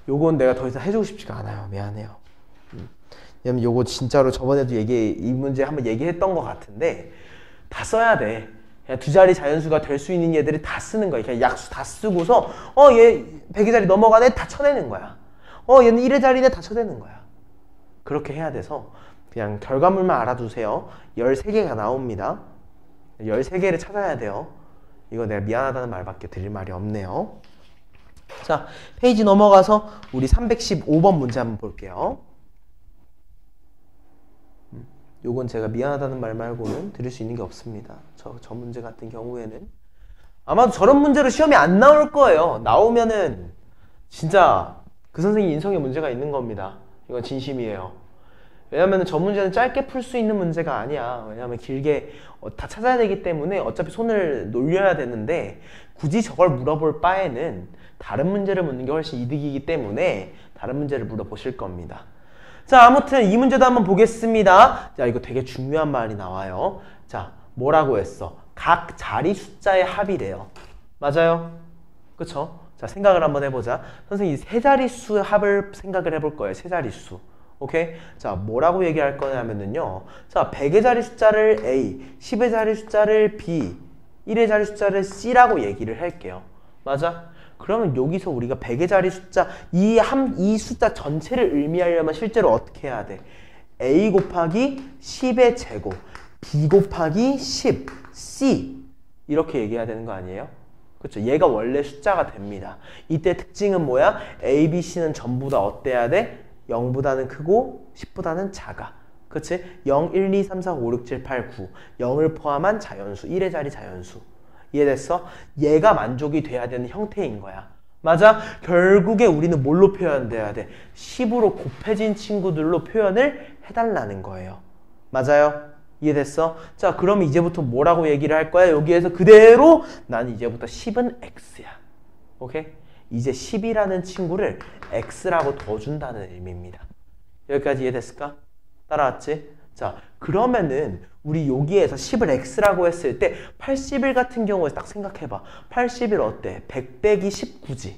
요건 내가 더 이상 해주고 싶지가 않아요. 미안해요. 왜냐면 요거 진짜로 저번에도 이 문제 한번 얘기했던 것 같은데 다 써야 돼. 그냥 두 자리 자연수가 될 수 있는 얘들이 다 쓰는 거야. 그냥 약수 다 쓰고서 얘 100의 자리 넘어가네? 다 쳐내는 거야. 얘는 1의 자리네? 다 쳐내는 거야. 그렇게 해야 돼서 그냥 결과물만 알아두세요. 13개가 나옵니다. 13개를 찾아야 돼요. 이거 내가 미안하다는 말밖에 드릴 말이 없네요. 자, 페이지 넘어가서 우리 315번 문제 한번 볼게요. 요건 제가 미안하다는 말 말고는 드릴 수 있는 게 없습니다. 저 문제 같은 경우에는 아마도 저런 문제로 시험이 안 나올 거예요. 나오면은 진짜 그 선생님 인성에 문제가 있는 겁니다. 이건 진심이에요. 왜냐면 저 문제는 짧게 풀 수 있는 문제가 아니야. 왜냐면 길게 다 찾아야 되기 때문에 어차피 손을 놀려야 되는데 굳이 저걸 물어볼 바에는 다른 문제를 묻는 게 훨씬 이득이기 때문에 다른 문제를 물어보실 겁니다. 자, 아무튼 이 문제도 한번 보겠습니다. 자, 이거 되게 중요한 말이 나와요. 자, 뭐라고 했어? 각 자리 숫자의 합이래요. 맞아요? 그쵸? 자, 생각을 한번 해보자. 선생님이 세 자릿수 합을 생각을 해볼 거예요. 세 자릿수. 오케이? 자, 뭐라고 얘기할 거냐면요. 자, 100의 자리 숫자를 A, 10의 자리 숫자를 B, 1의 자리 숫자를 C라고 얘기를 할게요. 맞아? 그러면 여기서 우리가 100의 자리 숫자, 이 숫자 전체를 의미하려면 실제로 어떻게 해야 돼? A 곱하기 10의 제곱, B 곱하기 10, C 이렇게 얘기해야 되는 거 아니에요? 그렇죠? 얘가 원래 숫자가 됩니다. 이때 특징은 뭐야? A, B, C는 전부 다 어때야 돼? 0보다는 크고 10보다는 작아. 그치? 0, 1, 2, 3, 4, 5, 6, 7, 8, 9 0을 포함한 자연수, 1의 자리 자연수. 이해됐어? 얘가 만족이 돼야 되는 형태인 거야. 맞아? 결국에 우리는 뭘로 표현돼야 돼? 10으로 곱해진 친구들로 표현을 해달라는 거예요. 맞아요? 이해됐어? 자, 그럼 이제부터 뭐라고 얘기를 할 거야? 여기에서 그대로 난 이제부터 10은 X야. 오케이? 이제 10이라는 친구를 X라고 둬준다는 의미입니다. 여기까지 이해됐을까? 따라왔지? 자, 그러면은 우리 여기에서 10을 X라고 했을 때 80일 같은 경우에 딱 생각해봐. 80일 어때? 100 빼기 19지?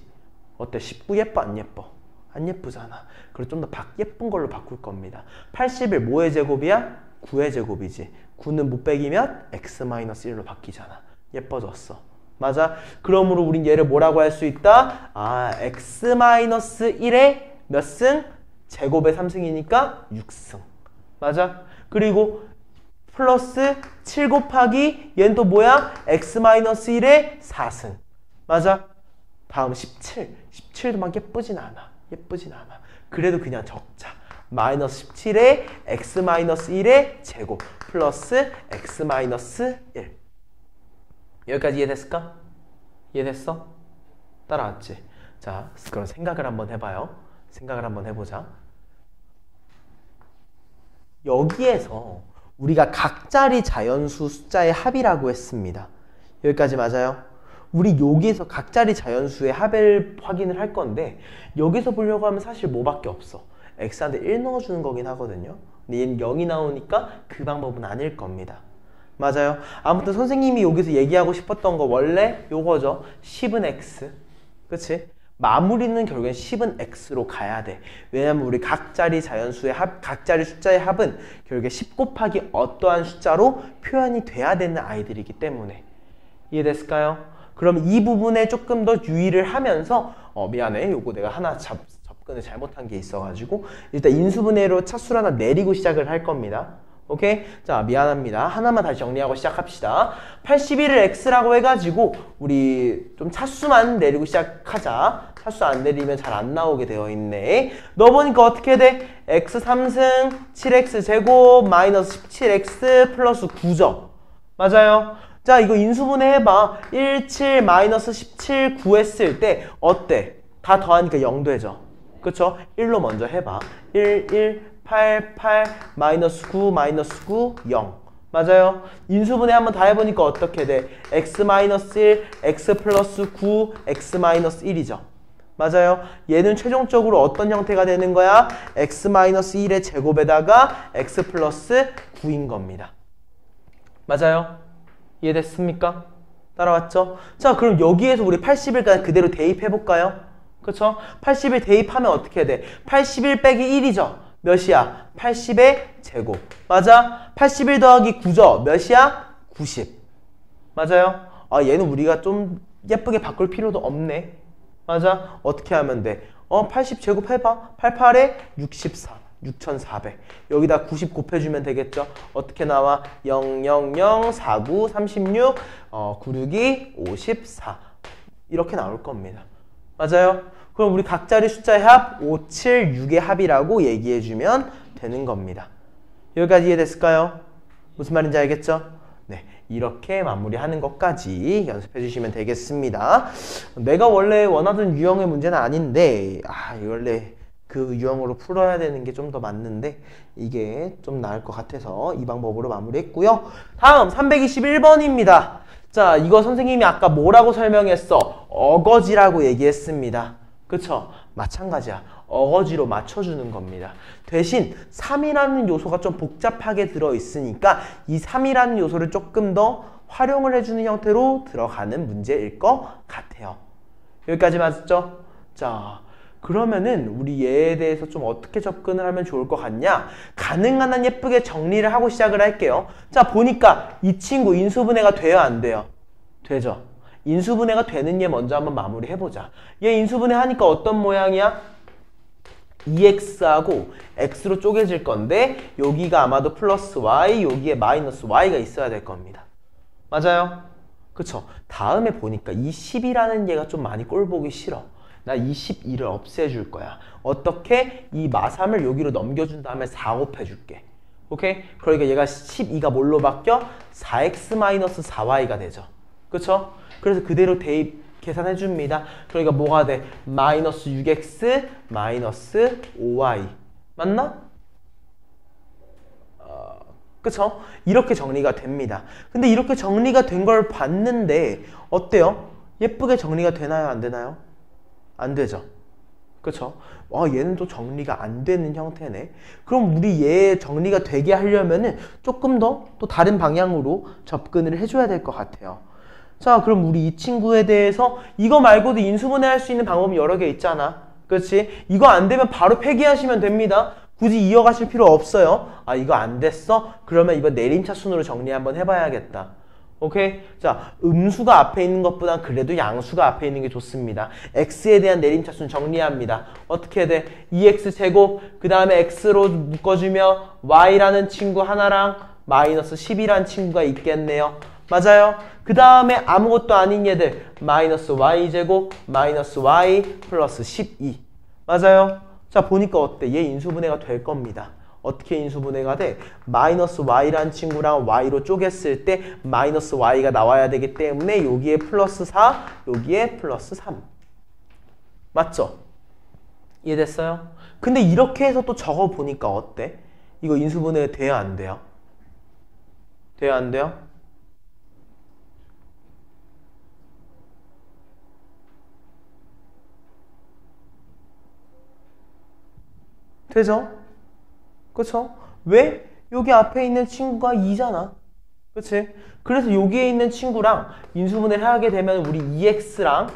어때? 19 예뻐? 안 예뻐? 안 예쁘잖아. 그래서 좀 더 예쁜 걸로 바꿀 겁니다. 80일 뭐의 제곱이야? 9의 제곱이지. 9는 못 빼기면 X-1로 바뀌잖아. 예뻐졌어. 맞아? 그러므로 우린 얘를 뭐라고 할 수 있다? 아, X-1의 몇 승? 제곱의 3승이니까 6승. 맞아? 그리고 플러스 7 곱하기 얘는 또 뭐야? X-1의 4승. 맞아? 다음 17. 17도 막 예쁘진 않아. 예쁘진 않아. 그래도 그냥 적자. 마이너스 17에 X-1의 제곱 플러스 X-1. 여기까지 이해됐을까? 이해됐어? 따라왔지? 자, 그럼 생각을 한번 해봐요. 생각을 한번 해보자. 여기에서 우리가 각자리 자연수 숫자의 합이라고 했습니다. 여기까지 맞아요? 우리 여기에서 각자리 자연수의 합을 확인을 할 건데 여기서 보려고 하면 사실 뭐밖에 없어. x한테 1 넣어주는 거긴 하거든요. 근데 얘는 0이 나오니까 그 방법은 아닐 겁니다. 맞아요? 아무튼 선생님이 여기서 얘기하고 싶었던 거 원래 요거죠. 10은 x. 그치? 마무리는 결국엔 10은 x로 가야 돼. 왜냐면 우리 각자리 자연수의 합, 각자리 숫자의 합은 결국에 10 곱하기 어떠한 숫자로 표현이 돼야 되는 아이들이기 때문에. 이해됐을까요? 그럼 이 부분에 조금 더 유의를 하면서 미안해. 요거 내가 하나 접근을 잘못한 게 있어가지고 일단 인수분해로 차수를 하나 내리고 시작을 할 겁니다. 오케이? 자, 미안합니다. 하나만 다시 정리하고 시작합시다. 81을 x라고 해가지고 우리 좀 차수만 내리고 시작하자. 차수 안 내리면 잘 안 나오게 되어 있네. 넣어보니까 어떻게 돼? x 3승 7x 제곱 마이너스 17x 플러스 9죠. 맞아요? 자, 이거 인수분해 해봐. 1, 7, 마이너스 17, 9 했을 때 어때? 다 더하니까 0 되죠. 그쵸? 1로 먼저 해봐. 1, 1, 8, 8, 마이너스 9, 마이너스 9, 0. 맞아요? 인수분해 한번 다 해보니까 어떻게 돼? x 마이너스 1, x 플러스 9, x 마이너스 1이죠. 맞아요? 얘는 최종적으로 어떤 형태가 되는 거야? x 마이너스 1의 제곱에다가 x 플러스 9인 겁니다. 맞아요? 이해됐습니까? 따라왔죠? 자, 그럼 여기에서 우리 80일 그대로 대입해볼까요? 그쵸? 80일 대입하면 어떻게 돼? 81 빼기 1이죠? 몇이야? 80의 제곱. 맞아? 81 더하기 9죠? 몇이야? 90. 맞아요? 아, 얘는 우리가 좀 예쁘게 바꿀 필요도 없네. 맞아? 어떻게 하면 돼? 80 제곱 해봐. 88에 64. 6400. 여기다 90 곱해주면 되겠죠? 어떻게 나와? 0, 0, 0, 4, 9, 36, 96이 54. 이렇게 나올 겁니다. 맞아요? 그럼 우리 각자리 숫자의 합 5, 7, 6의 합이라고 얘기해주면 되는 겁니다. 여기까지 이해됐을까요? 무슨 말인지 알겠죠? 네, 이렇게 마무리하는 것까지 연습해 주시면 되겠습니다. 내가 원래 원하던 유형의 문제는 아닌데 원래 그 유형으로 풀어야 되는 게 좀 더 맞는데 이게 좀 나을 것 같아서 이 방법으로 마무리했고요. 다음 321번입니다. 자, 이거 선생님이 아까 뭐라고 설명했어? 어거지라고 얘기했습니다. 그쵸? 마찬가지야. 어거지로 맞춰주는 겁니다. 대신 3이라는 요소가 좀 복잡하게 들어있으니까 이 3이라는 요소를 조금 더 활용을 해주는 형태로 들어가는 문제일 것 같아요. 여기까지 맞죠? 자, 그러면은 우리 얘에 대해서 좀 어떻게 접근을 하면 좋을 것 같냐? 가능한 한 예쁘게 정리를 하고 시작을 할게요. 자, 보니까 이 친구 인수분해가 돼요, 안 돼요? 되죠? 인수분해가 되는 얘 먼저 한번 마무리 해보자. 얘 인수분해 하니까 어떤 모양이야? 2x하고 x로 쪼개질 건데 여기가 아마도 플러스 y, 여기에 마이너스 y가 있어야 될 겁니다. 맞아요? 그쵸? 다음에 보니까 이 10이라는 얘가 좀 많이 꼴 보기 싫어. 나 이 12를 없애줄 거야. 어떻게? 이 마3을 여기로 넘겨준 다음에 4 곱해줄게. 오케이? 그러니까 얘가 12가 뭘로 바뀌어? 4x-4y가 되죠. 그쵸? 그래서 그대로 대입 계산해줍니다. 그러니까 뭐가 돼? 마이너스 6x 마이너스 5y. 맞나? 그쵸? 이렇게 정리가 됩니다. 근데 이렇게 정리가 된 걸 봤는데 어때요? 예쁘게 정리가 되나요? 안 되나요? 안 되죠. 그쵸? 얘는 또 정리가 안 되는 형태네. 그럼 우리 얘 정리가 되게 하려면은 조금 더 또 다른 방향으로 접근을 해줘야 될 것 같아요. 자, 그럼 우리 이 친구에 대해서 이거 말고도 인수분해 할 수 있는 방법이 여러 개 있잖아. 그렇지? 이거 안 되면 바로 폐기하시면 됩니다. 굳이 이어가실 필요 없어요. 이거 안 됐어? 그러면 이번 내림차순으로 정리 한번 해봐야겠다. 오케이? 자, 음수가 앞에 있는 것보단 그래도 양수가 앞에 있는 게 좋습니다. x에 대한 내림차순 정리합니다. 어떻게 돼? 2x 제곱, 그 다음에 x로 묶어주며 y라는 친구 하나랑 마이너스 10이라는 친구가 있겠네요. 맞아요? 그 다음에 아무것도 아닌 얘들 마이너스 y제곱, 마이너스 y 플러스 12. 맞아요? 자, 보니까 어때? 얘 인수분해가 될 겁니다. 어떻게 인수분해가 돼? 마이너스 y라는 친구랑 y로 쪼갰을 때 마이너스 y가 나와야 되기 때문에 여기에 플러스 4, 여기에 플러스 3. 맞죠? 이해됐어요? 근데 이렇게 해서 또 적어보니까 어때? 이거 인수분해 돼요, 안 돼요? 돼요, 안 돼요? 되죠? 그쵸? 왜? 여기 앞에 있는 친구가 2잖아. 그치? 그래서 여기에 있는 친구랑 인수분해를 하게 되면 우리 2x랑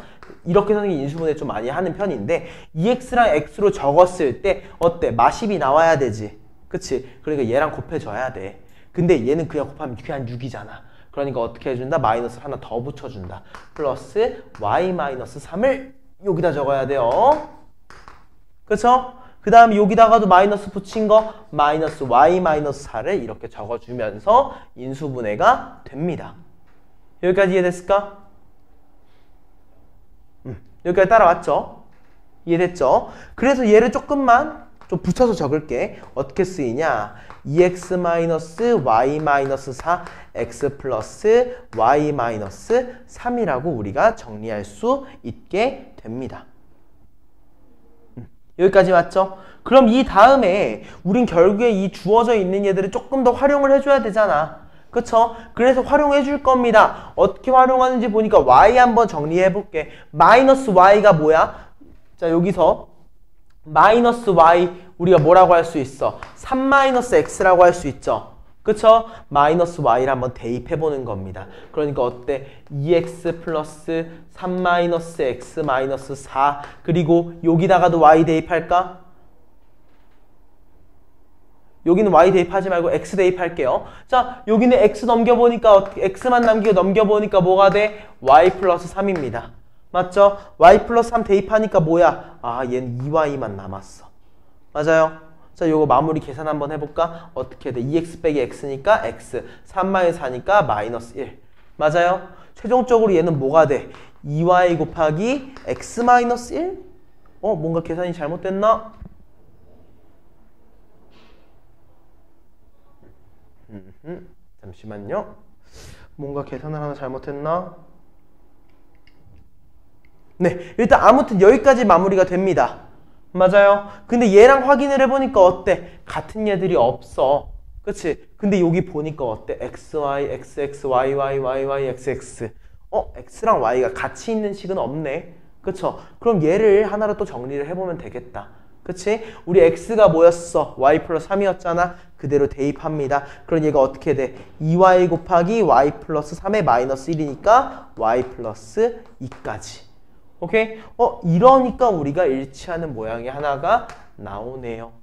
이렇게 선생님이 인수분해 좀 많이 하는 편인데 2x랑 x로 적었을 때 어때? 마10이 나와야 되지. 그치? 그러니까 얘랑 곱해줘야 돼. 근데 얘는 그냥 곱하면 그냥 6이잖아. 그러니까 어떻게 해준다? 마이너스 하나 더 붙여준다. 플러스 y 마이너스 3을 여기다 적어야 돼요. 그쵸? 그 다음에 여기다가도 마이너스 붙인 거 마이너스 y 마이너스 4를 이렇게 적어주면서 인수분해가 됩니다. 여기까지 이해됐을까? 여기까지 따라왔죠? 이해됐죠? 그래서 얘를 조금만 좀 붙여서 적을게. 어떻게 쓰이냐? 2x 마이너스 y 마이너스 4 x 플러스 y 마이너스 3이라고 우리가 정리할 수 있게 됩니다. 여기까지 맞죠? 그럼 이 다음에 우린 결국에 이 주어져 있는 얘들을 조금 더 활용을 해줘야 되잖아. 그쵸? 그래서 활용해 줄 겁니다. 어떻게 활용하는지 보니까 y 한번 정리해 볼게. 마이너스 y가 뭐야? 자, 여기서 마이너스 y 우리가 뭐라고 할 수 있어? 3 마이너스 x라고 할 수 있죠? 그쵸? 마이너스 y를 한번 대입해 보는 겁니다. 그러니까 어때? 2x 플러스 3 마이너스 x 마이너스 4 그리고 여기다가도 y 대입할까? 여기는 y 대입하지 말고 x 대입할게요. 자, 여기는 x 넘겨보니까 x만 남기고 넘겨보니까 뭐가 돼? y 플러스 3입니다. 맞죠? y 플러스 3 대입하니까 뭐야? 아, 얘는 2y만 남았어. 맞아요? 자, 요거 마무리 계산 한번 해볼까? 어떻게 돼? 2x 빼기 x니까 x, 3-4니까 마이너스 1. 맞아요? 최종적으로 얘는 뭐가 돼? 2y 곱하기 x 마이너스 1? 뭔가 계산이 잘못됐나? 잠시만요. 뭔가 계산을 하나 잘못했나? 네, 일단 아무튼 여기까지 마무리가 됩니다. 맞아요. 근데 얘랑 확인을 해보니까 어때? 같은 얘들이 없어. 그치? 근데 여기 보니까 어때? xy, xx, yy, yy, xx. x랑 y가 같이 있는 식은 없네. 그쵸? 그럼 얘를 하나로 또 정리를 해보면 되겠다. 그치? 우리 x가 뭐였어? y 플러스 3이었잖아. 그대로 대입합니다. 그럼 얘가 어떻게 돼? 2y 곱하기 y 플러스 3의 마이너스 1이니까 y 플러스 2까지. 오케이? 이러니까 우리가 일치하는 모양이 하나가 나오네요.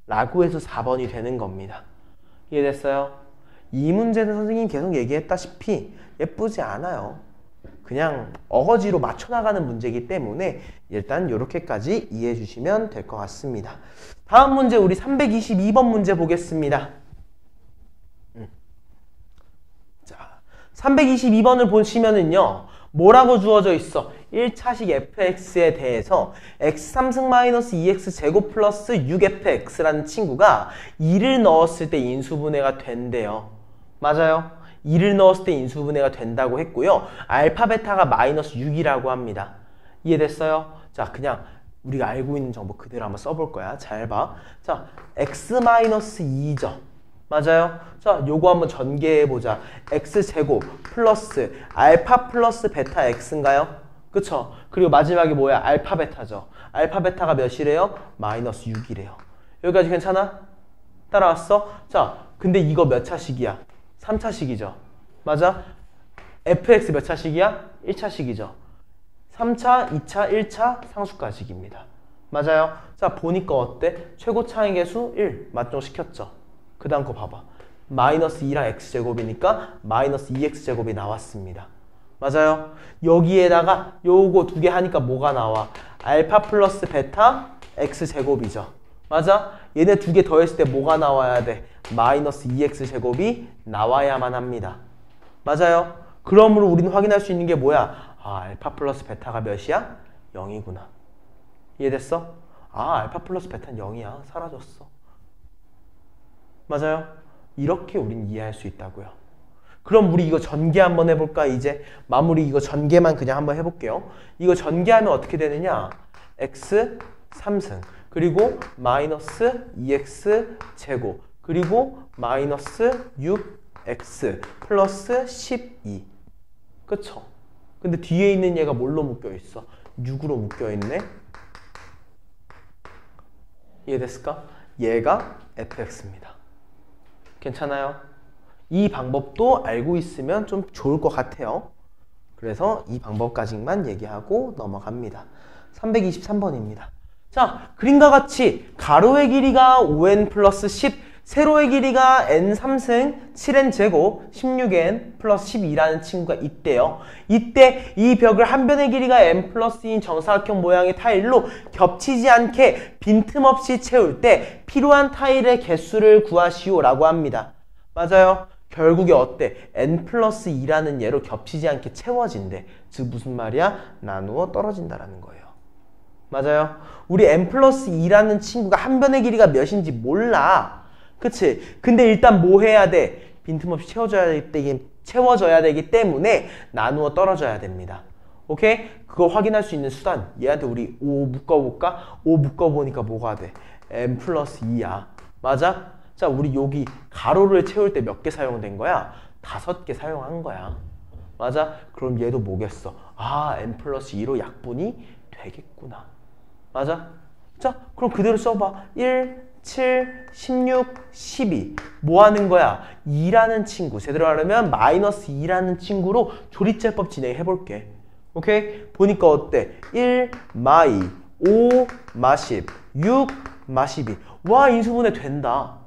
라고 해서 4번이 되는 겁니다. 이해됐어요? 이 문제는 선생님이 계속 얘기했다시피 예쁘지 않아요. 그냥 어거지로 맞춰나가는 문제이기 때문에 일단 이렇게까지 이해해 주시면 될 것 같습니다. 다음 문제 우리 322번 문제 보겠습니다. 자, 322번을 보시면은요. 뭐라고 주어져 있어? 1차식 fx에 대해서 x3승 마이너스 2x 제곱 플러스 6fx라는 친구가 2를 넣었을 때 인수분해가 된대요. 맞아요? 2를 넣었을 때 인수분해가 된다고 했고요. 알파 베타가 마이너스 6이라고 합니다. 이해됐어요? 자, 그냥 우리가 알고 있는 정보 그대로 한번 써볼 거야. 잘 봐. 자, x 마이너스 2죠. 맞아요? 자, 요거 한번 전개해보자. x제곱 플러스 알파 플러스 베타 x인가요? 그쵸? 그리고 마지막에 뭐야? 알파 베타죠. 알파 베타가 몇이래요? 마이너스 6이래요. 여기까지 괜찮아? 따라왔어? 자, 근데 이거 몇 차식이야? 3차식이죠. 맞아? fx 몇 차식이야? 1차식이죠. 3차, 2차, 1차 상수가식입니다. 맞아요? 자, 보니까 어때? 최고 차의 개수 1 맞종시켰죠. 그 다음 거 봐봐. 마이너스 2랑 x제곱이니까 마이너스 2x제곱이 나왔습니다. 맞아요? 여기에다가 요거 두 개 하니까 뭐가 나와? 알파 플러스 베타 x제곱이죠. 맞아? 얘네 두 개 더했을 때 뭐가 나와야 돼? 마이너스 2x제곱이 나와야만 합니다. 맞아요? 그러므로 우리는 확인할 수 있는 게 뭐야? 아, 알파 플러스 베타가 몇이야? 0이구나. 이해됐어? 아, 알파 플러스 베타는 0이야. 사라졌어. 맞아요? 이렇게 우린 이해할 수 있다고요. 그럼 우리 이거 전개 한번 해볼까? 이제 마무리 이거 전개만 그냥 한번 해볼게요. 이거 전개하면 어떻게 되느냐? x 3승 그리고 마이너스 2x 제곱 그리고 마이너스 6x 플러스 12. 그쵸? 근데 뒤에 있는 얘가 뭘로 묶여있어? 6으로 묶여있네? 이해됐을까? 얘가 fx입니다. 괜찮아요? 이 방법도 알고 있으면 좀 좋을 것 같아요. 그래서 이 방법까지만 얘기하고 넘어갑니다. 323번입니다. 자, 그림과 같이 가로의 길이가 5n 플러스 10, 세로의 길이가 n3승 7n 제곱 16n 플러스 12라는 친구가 있대요. 이때 이 벽을 한 변의 길이가 n 플러스 2인 정사각형 모양의 타일로 겹치지 않게 빈틈없이 채울 때 필요한 타일의 개수를 구하시오 라고 합니다. 맞아요. 결국에 어때? n 플러스 2라는 예로 겹치지 않게 채워진대. 즉 무슨 말이야? 나누어 떨어진다라는 거예요. 맞아요. 우리 n 플러스 2라는 친구가 한 변의 길이가 몇인지 몰라. 그치? 근데 일단 뭐 해야 돼? 빈틈없이 채워져야 되기 때문에 나누어 떨어져야 됩니다. 오케이? 그거 확인할 수 있는 수단. 얘한테 우리 5 묶어볼까? 5 묶어보니까 뭐가 돼? n 플러스 2야. 맞아? 자, 우리 여기 가로를 채울 때 몇 개 사용된 거야? 5개 사용한 거야. 맞아? 그럼 얘도 뭐겠어? 아, n 플러스 2로 약분이 되겠구나. 맞아? 자, 그럼 그대로 써봐. 1, 7, 16, 12. 뭐 하는 거야? 2라는 친구. 제대로 하려면 마이너스 2라는 친구로 조리제법 진행해 볼게. 오케이? 보니까 어때? 1, 마이, 5, 마십, 6, 마십이. 와, 인수분해 된다.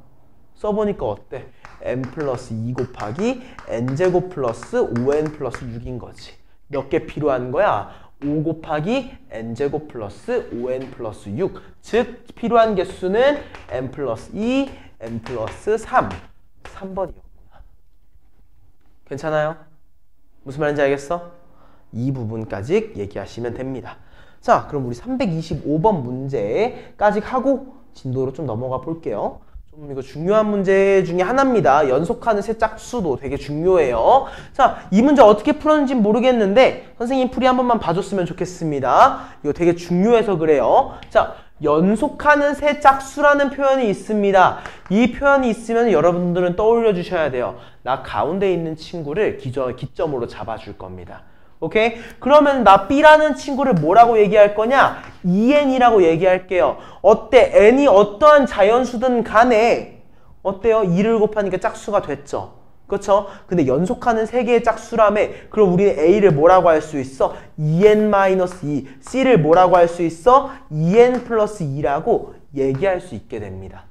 써보니까 어때? n 플러스 2 곱하기 n제곱 플러스 5n 플러스 6인 거지. 몇 개 필요한 거야? 5 곱하기 n제곱 플러스 5n 플러스 6. 즉 필요한 개수는 n 플러스 2, n 플러스 3. 3번이었구나. 괜찮아요? 무슨 말인지 알겠어? 이 부분까지 얘기하시면 됩니다. 자, 그럼 우리 325번 문제까지 하고 진도로 좀 넘어가 볼게요. 좀 이거 중요한 문제 중에 하나입니다. 연속하는 세 짝수도 되게 중요해요. 자, 이 문제 어떻게 풀었는지 모르겠는데 선생님 풀이 한 번만 봐줬으면 좋겠습니다. 이거 되게 중요해서 그래요. 자, 연속하는 세 짝수라는 표현이 있습니다. 이 표현이 있으면 여러분들은 떠올려 주셔야 돼요. 나 가운데 있는 친구를 기점으로 잡아줄 겁니다. 오케이? 그러면 나 B라는 친구를 뭐라고 얘기할 거냐? 2n이라고 얘기할게요. 어때? n이 어떠한 자연수든 간에 어때요? 2를 곱하니까 짝수가 됐죠. 그렇죠? 근데 연속하는 3개의 짝수라며 그럼 우리는 A를 뭐라고 할 수 있어? 2n-2. C를 뭐라고 할 수 있어? 2n 플러스 2라고 얘기할 수 있게 됩니다.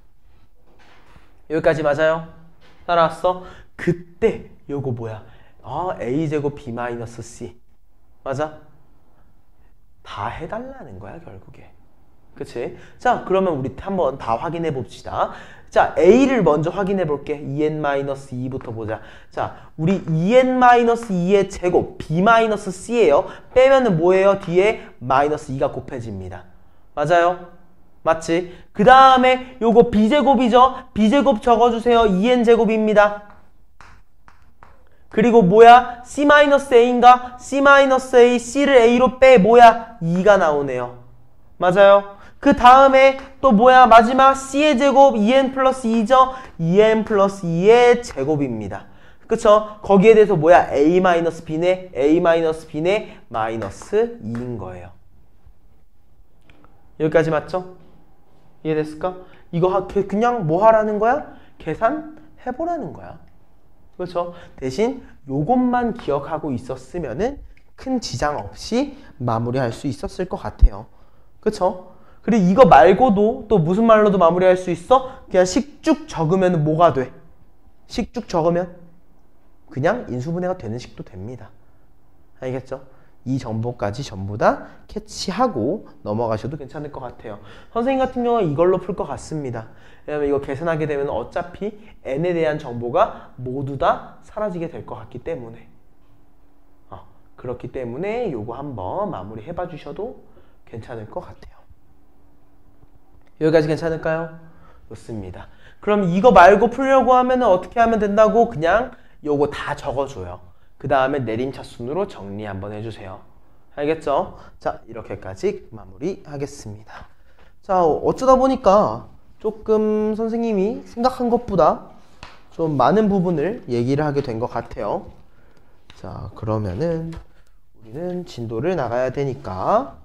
여기까지 맞아요? 따라왔어? 그때 요거 뭐야? A제곱 B-C. 맞아? 다 해달라는 거야, 결국에. 그치? 자, 그러면 우리 한번 다 확인해 봅시다. 자, A를 먼저 확인해 볼게. 2n-2부터 보자. 자, 우리 2n-2의 제곱, B-C예요. 빼면은 뭐예요? 뒤에 마이너스 2가 곱해집니다. 맞아요? 맞지? 그 다음에 요거 B제곱이죠? B제곱 적어주세요. 2n제곱입니다. 그리고 뭐야? C-A인가? C-A, C를 A로 빼 뭐야? 2가 나오네요. 맞아요? 그 다음에 또 뭐야? 마지막 C의 제곱 2n 플러스 2죠? 2n 플러스 2의 제곱입니다. 그쵸? 거기에 대해서 뭐야? A-B네? A-B네? 마이너스 2인 거예요. 여기까지 맞죠? 이해됐을까? 이거 그냥 뭐 하라는 거야? 계산해보라는 거야. 그렇죠? 대신 요것만 기억하고 있었으면은 큰 지장 없이 마무리할 수 있었을 것 같아요. 그렇죠? 그리고 이거 말고도 또 무슨 말로도 마무리할 수 있어? 그냥 식쭉 적으면 뭐가 돼? 식쭉 적으면 그냥 인수분해가 되는 식도 됩니다. 알겠죠? 이 정보까지 전부 다 캐치하고 넘어가셔도 괜찮을 것 같아요. 선생님 같은 경우는 이걸로 풀 것 같습니다. 왜냐면 이거 계산하게 되면 어차피 n에 대한 정보가 모두 다 사라지게 될 것 같기 때문에 그렇기 때문에 요거 한번 마무리 해봐 주셔도 괜찮을 것 같아요. 여기까지 괜찮을까요? 좋습니다. 그럼 이거 말고 풀려고 하면 어떻게 하면 된다고? 그냥 요거 다 적어줘요. 그 다음에 내림차 순으로 정리 한번 해주세요. 알겠죠? 자, 이렇게까지 마무리하겠습니다. 자, 어쩌다 보니까 조금 선생님이 생각한 것보다 좀 많은 부분을 얘기를 하게 된 것 같아요. 자, 그러면은 우리는 진도를 나가야 되니까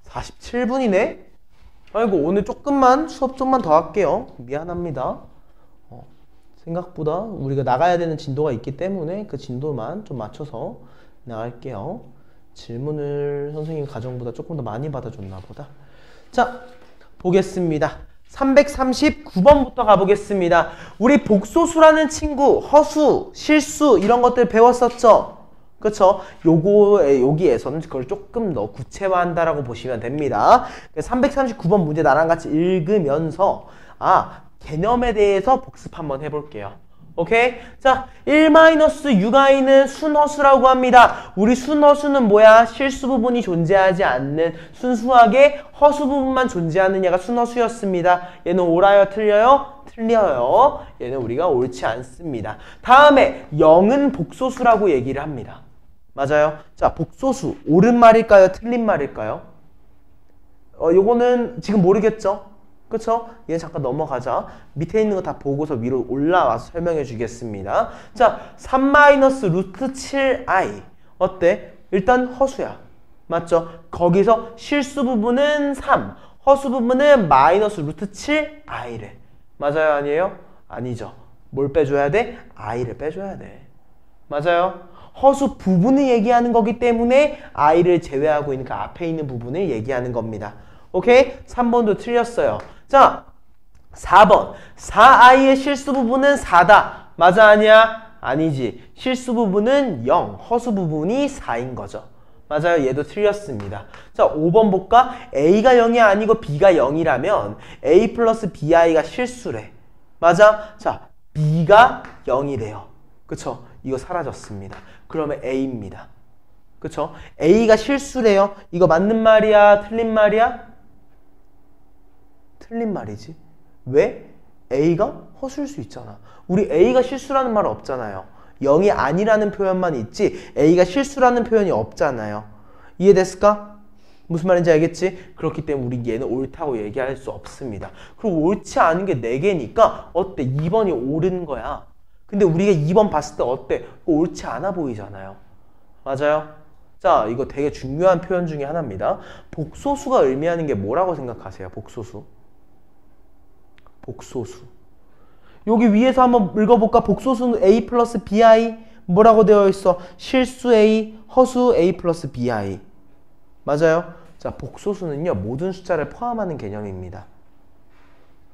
47분이네? 아이고, 오늘 조금만 수업 좀만 더 할게요. 미안합니다. 생각보다 우리가 나가야 되는 진도가 있기 때문에 그 진도만 좀 맞춰서 나갈게요. 질문을 선생님 가정보다 조금 더 많이 받아줬나 보다. 자, 보겠습니다. 339번부터 가보겠습니다. 우리 복소수라는 친구, 허수, 실수 이런 것들 배웠었죠? 그쵸? 여기에서는 그걸 조금 더 구체화한다라고 보시면 됩니다. 339번 문제 나랑 같이 읽으면서 개념에 대해서 복습 한번 해볼게요. 오케이? 자, 1-UI는 순허수라고 합니다. 우리 순허수는 뭐야? 실수 부분이 존재하지 않는 순수하게 허수 부분만 존재하는 얘가 순허수였습니다. 얘는 옳아요? 틀려요? 틀려요. 얘는 우리가 옳지 않습니다. 다음에 0은 복소수라고 얘기를 합니다. 맞아요? 자, 복소수. 옳은 말일까요? 틀린 말일까요? 요거는 지금 모르겠죠? 그쵸? 얘는 잠깐 넘어가자. 밑에 있는 거 다 보고서 위로 올라와서 설명해 주겠습니다. 자, 3-7i. 어때? 일단 허수야. 맞죠? 거기서 실수 부분은 3, 허수 부분은 -7i래. 맞아요? 아니에요? 아니죠. 뭘 빼줘야 돼? i를 빼줘야 돼. 맞아요? 허수 부분을 얘기하는 거기 때문에 i를 제외하고 있는 그 앞에 있는 부분을 얘기하는 겁니다. 오케이? 3번도 틀렸어요. 자, 4번. 4i의 실수 부분은 4다. 맞아, 아니야? 아니지. 실수 부분은 0, 허수 부분이 4인 거죠. 맞아요. 얘도 틀렸습니다. 자, 5번 볼까? a가 0이 아니고 b가 0이라면 a 플러스 bi가 실수래. 맞아? 자, b가 0이래요. 그쵸? 이거 사라졌습니다. 그러면 a입니다. 그쵸? a가 실수래요. 이거 맞는 말이야? 틀린 말이야? 틀린 말이지. 왜? a가 허수일 수 있잖아. 우리 a가 실수라는 말은 없잖아요. 0이 아니라는 표현만 있지 a가 실수라는 표현이 없잖아요. 이해됐을까? 무슨 말인지 알겠지? 그렇기 때문에 우리 얘는 옳다고 얘기할 수 없습니다. 그리고 옳지 않은 게 4개니까 어때? 2번이 옳은 거야. 근데 우리가 2번 봤을 때 어때? 옳지 않아 보이잖아요. 맞아요? 자, 이거 되게 중요한 표현 중에 하나입니다. 복소수가 의미하는 게 뭐라고 생각하세요? 복소수. 복소수. 여기 위에서 한번 읽어볼까? 복소수는 a 플러스 bi 뭐라고 되어 있어? 실수 a, 허수 a 플러스 bi. 맞아요? 자, 복소수는요 모든 숫자를 포함하는 개념입니다.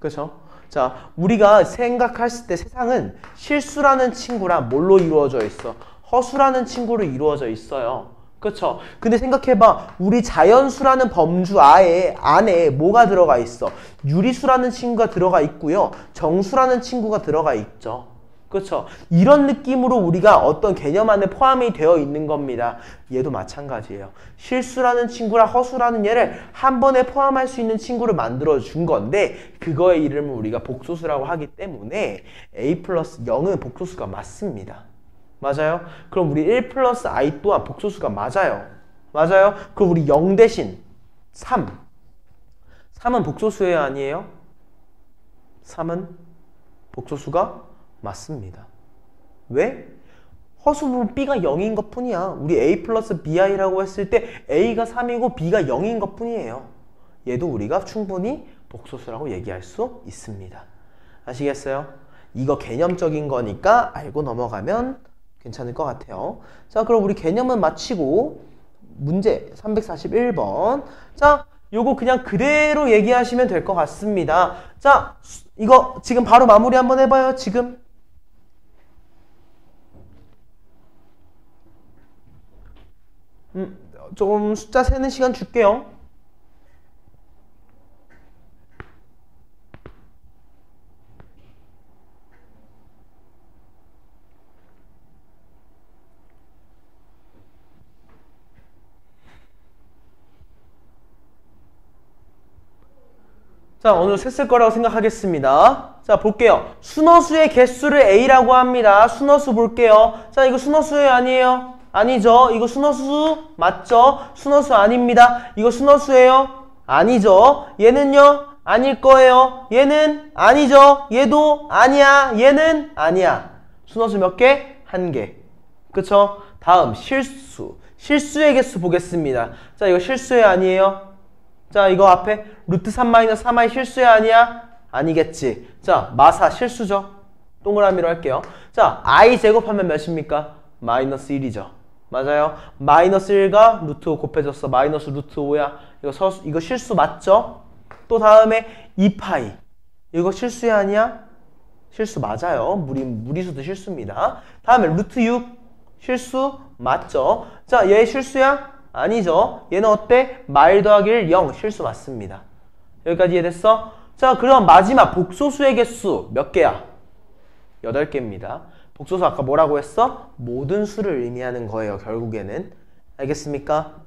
그렇죠? 자, 우리가 생각했을 때 세상은 실수라는 친구랑 뭘로 이루어져 있어? 허수라는 친구로 이루어져 있어요. 그쵸? 근데 생각해봐. 우리 자연수라는 범주 안에 뭐가 들어가 있어? 유리수라는 친구가 들어가 있고요. 정수라는 친구가 들어가 있죠. 그쵸? 이런 느낌으로 우리가 어떤 개념 안에 포함이 되어 있는 겁니다. 얘도 마찬가지예요. 실수라는 친구랑 허수라는 얘를 한 번에 포함할 수 있는 친구를 만들어 준 건데 그거의 이름을 우리가 복소수라고 하기 때문에 a 플러스 0은 복소수가 맞습니다. 맞아요? 그럼 우리 1 플러스 i 또한 복소수가 맞아요. 맞아요? 그럼 우리 0 대신 3. 3은 복소수예요? 아니에요? 3은 복소수가 맞습니다. 왜? 허수 부분 b가 0인 것 뿐이야. 우리 a 플러스 bi라고 했을 때 a가 3이고 b가 0인 것 뿐이에요. 얘도 우리가 충분히 복소수라고 얘기할 수 있습니다. 아시겠어요? 이거 개념적인 거니까 알고 넘어가면 괜찮을 것 같아요. 자, 그럼 우리 개념은 마치고 문제 341번. 자, 요거 그냥 그대로 얘기하시면 될 것 같습니다. 자, 이거 지금 바로 마무리 한번 해봐요. 지금. 조금 숫자 세는 시간 줄게요. 자, 오늘 셌을 거라고 생각하겠습니다. 자, 볼게요. 순허수의 개수를 a라고 합니다. 순허수 볼게요. 자, 이거 순허수예요? 아니에요? 아니죠. 이거 순허수 맞죠? 순허수 아닙니다. 이거 순허수예요? 아니죠. 얘는요? 아닐 거예요. 얘는 아니죠. 얘도 아니야. 얘는 아니야. 순허수 몇 개? 1개. 그쵸? 다음 실수. 실수의 개수 보겠습니다. 자, 이거 실수예요? 아니에요? 자, 이거 앞에 루트 3-3i 실수야? 아니야? 아니겠지. 자, 마사 실수죠. 동그라미로 할게요. 자, i 제곱하면 몇입니까? 마이너스 1이죠. 맞아요? 마이너스 1과 루트 5 곱해졌어. 마이너스 루트 5야. 이거 실수 맞죠? 또 다음에 2파이. 이거 실수야 아니야? 실수 맞아요. 무리수도 실수입니다. 다음에 루트 6 실수 맞죠? 자, 얘 실수야? 아니죠. 얘는 어때? 말 더하기 1 0 실수 맞습니다. 여기까지 이해됐어? 자, 그럼 마지막 복소수의 개수 몇 개야? 8개입니다. 복소수 아까 뭐라고 했어? 모든 수를 의미하는 거예요. 결국에는. 알겠습니까?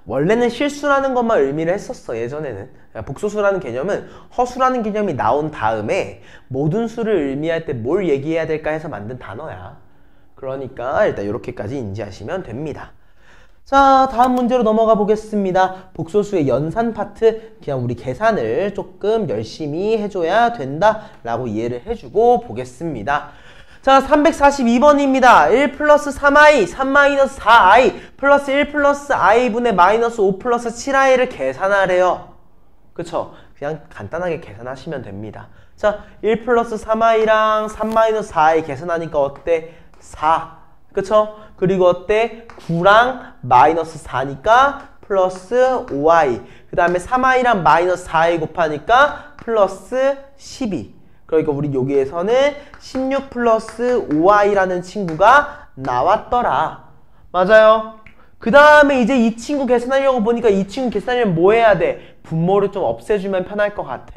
원래는 실수라는 것만 의미를 했었어. 예전에는. 복소수라는 개념은 허수라는 개념이 나온 다음에 모든 수를 의미할 때 뭘 얘기해야 될까 해서 만든 단어야. 그러니까 일단 이렇게까지 인지하시면 됩니다. 자, 다음 문제로 넘어가 보겠습니다. 복소수의 연산 파트, 그냥 우리 계산을 조금 열심히 해줘야 된다라고 이해를 해주고 보겠습니다. 자, 342번입니다. 1 플러스 3i, 3 마이너스 4i, 플러스 1 플러스 i분의 마이너스 5 플러스 7i를 계산하래요. 그쵸? 그냥 간단하게 계산하시면 됩니다. 자, 1 플러스 3i랑 3 마이너스 4i 계산하니까 어때? 4. 그쵸? 그리고 어때? 9랑 마이너스 4니까 플러스 5i. 그 다음에 3i랑 마이너스 4i 곱하니까 플러스 12. 그러니까 우리 여기에서는 16 플러스 5i라는 친구가 나왔더라. 맞아요? 그 다음에 이제 이 친구 계산하려고 보니까 이 친구 계산하려면 뭐 해야 돼? 분모를 좀 없애주면 편할 것 같아.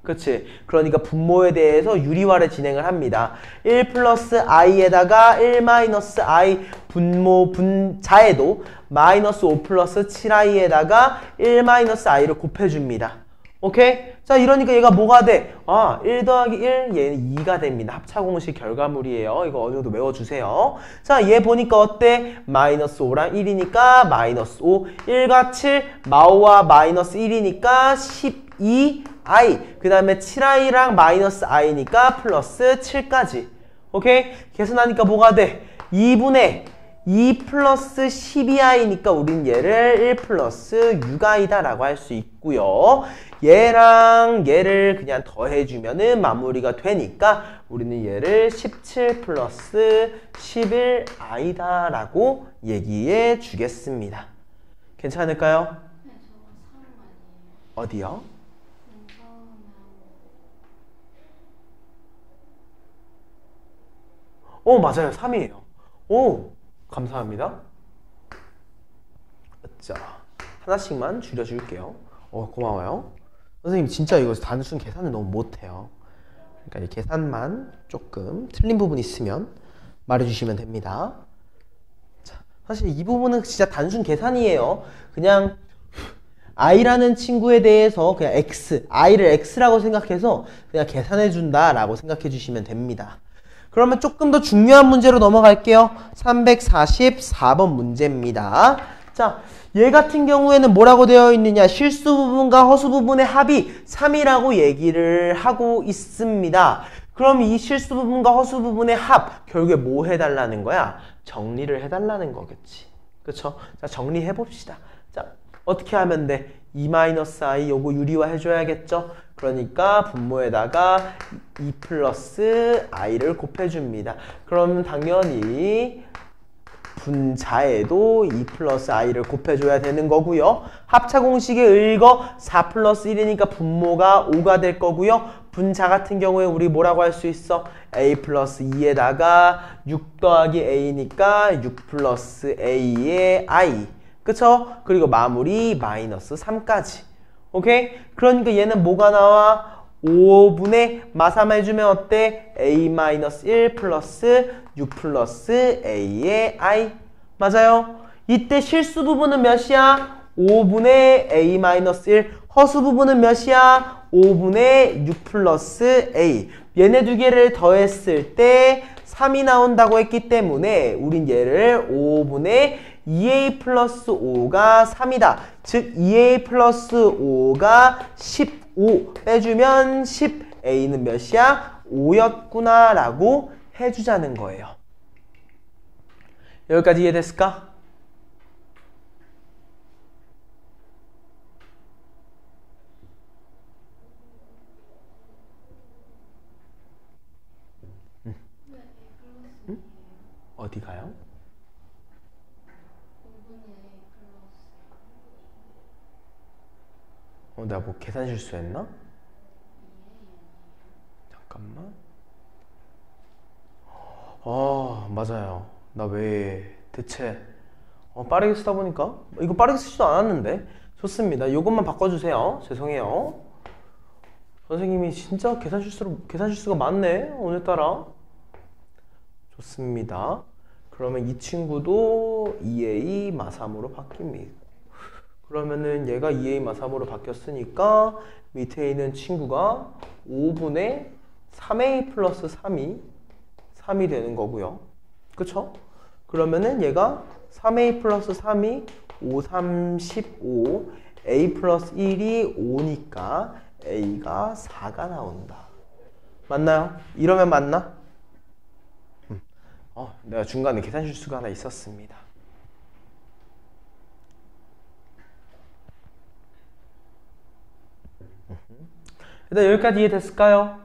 그치? 그러니까 분모에 대해서 유리화를 진행을 합니다. 1 플러스 i에다가 1 마이너스 i 분자에도 마이너스 5 플러스 7i에다가 1 마이너스 i를 곱해줍니다. 오케이? 자, 이러니까 얘가 뭐가 돼? 아, 1 더하기 1, 얘는 2가 됩니다. 합차공식 결과물이에요. 이거 어느 정도 외워주세요. 자, 얘 보니까 어때? 마이너스 5랑 1이니까 마이너스 5, 1과 7, 마오와 마이너스 1이니까 12i. 그 다음에 7i랑 마이너스 i니까 플러스 7까지. 오케이? 계산하니까 뭐가 돼? 2분의 2 플러스 12i니까 우린 얘를 1 플러스 6i다 라고 할 수 있고요. 얘랑 얘를 그냥 더해주면은 마무리가 되니까 우리는 얘를 17 플러스 11i다 라고 얘기해 주겠습니다. 괜찮을까요? 네, 저거 3 아니에요. 어디요? 맞아요. 3이에요. 오, 감사합니다. 자, 하나씩만 줄여줄게요. 고마워요. 선생님 진짜 이거 단순 계산을 너무 못해요. 그러니까 이 계산만 조금 틀린 부분 있으면 말해주시면 됩니다. 자, 사실 이 부분은 진짜 단순 계산이에요. 그냥 i라는 친구에 대해서 그냥 i를 x라고 생각해서 그냥 계산해준다 라고 생각해 주시면 됩니다. 그러면 조금 더 중요한 문제로 넘어갈게요. 344번 문제입니다. 자, 얘 같은 경우에는 뭐라고 되어 있느냐? 실수 부분과 허수 부분의 합이 3이라고 얘기를 하고 있습니다. 그럼 이 실수 부분과 허수 부분의 합, 결국에 뭐 해달라는 거야? 정리를 해달라는 거겠지. 그쵸? 자, 정리해봅시다. 자, 어떻게 하면 돼? 2-i 요거 유리화 해줘야겠죠? 그러니까 분모에다가 2 플러스 i를 곱해줍니다. 그럼 당연히 분자에도 2 플러스 i를 곱해줘야 되는 거고요. 합차 공식에 의거 4 플러스 1이니까 분모가 5가 될 거고요. 분자 같은 경우에 우리 뭐라고 할 수 있어? a 플러스 2에다가 6 더하기 a니까 6 플러스 a의 i. 그쵸? 그리고 마무리 마이너스 3까지. 오케이? 그러니까 얘는 뭐가 나와? 5분의 마3 해주면 어때? a-1 플러스 6 플러스 a의 i. 맞아요? 이때 실수 부분은 몇이야? 5분의 a-1. 허수 부분은 몇이야? 5분의 6 플러스 a. 얘네 두 개를 더했을 때 3이 나온다고 했기 때문에 우린 얘를 5분의 2a 플러스 5가 3이다. 즉 2a 플러스 5가 15 빼주면 10a는 몇이야? 5였구나 라고 해주자는 거예요. 여기까지 이해됐을까? 응? 어디 가요? 내가 뭐 계산 실수했나? 잠깐만. 맞아요. 나 왜 대체 빠르게 쓰다 보니까 이거 빠르게 쓰지도 않았는데. 좋습니다. 이것만 바꿔주세요. 죄송해요. 선생님이 진짜 계산 실수가 많네 오늘따라. 좋습니다. 그러면 이 친구도 2a 마3으로 바뀝니다. 그러면은 얘가 2a 마3으로 바뀌었으니까 밑에 있는 친구가 5분의 3a 플러스 3이 되는 거고요. 그쵸? 그러면은 얘가 3a 플러스 3이 5, 3, 15, a 플러스 1이 5니까 a가 4가 나온다. 맞나요? 이러면 맞나? 내가 중간에 계산 실수가 하나 있었습니다. 일단 여기까지 이해됐을까요?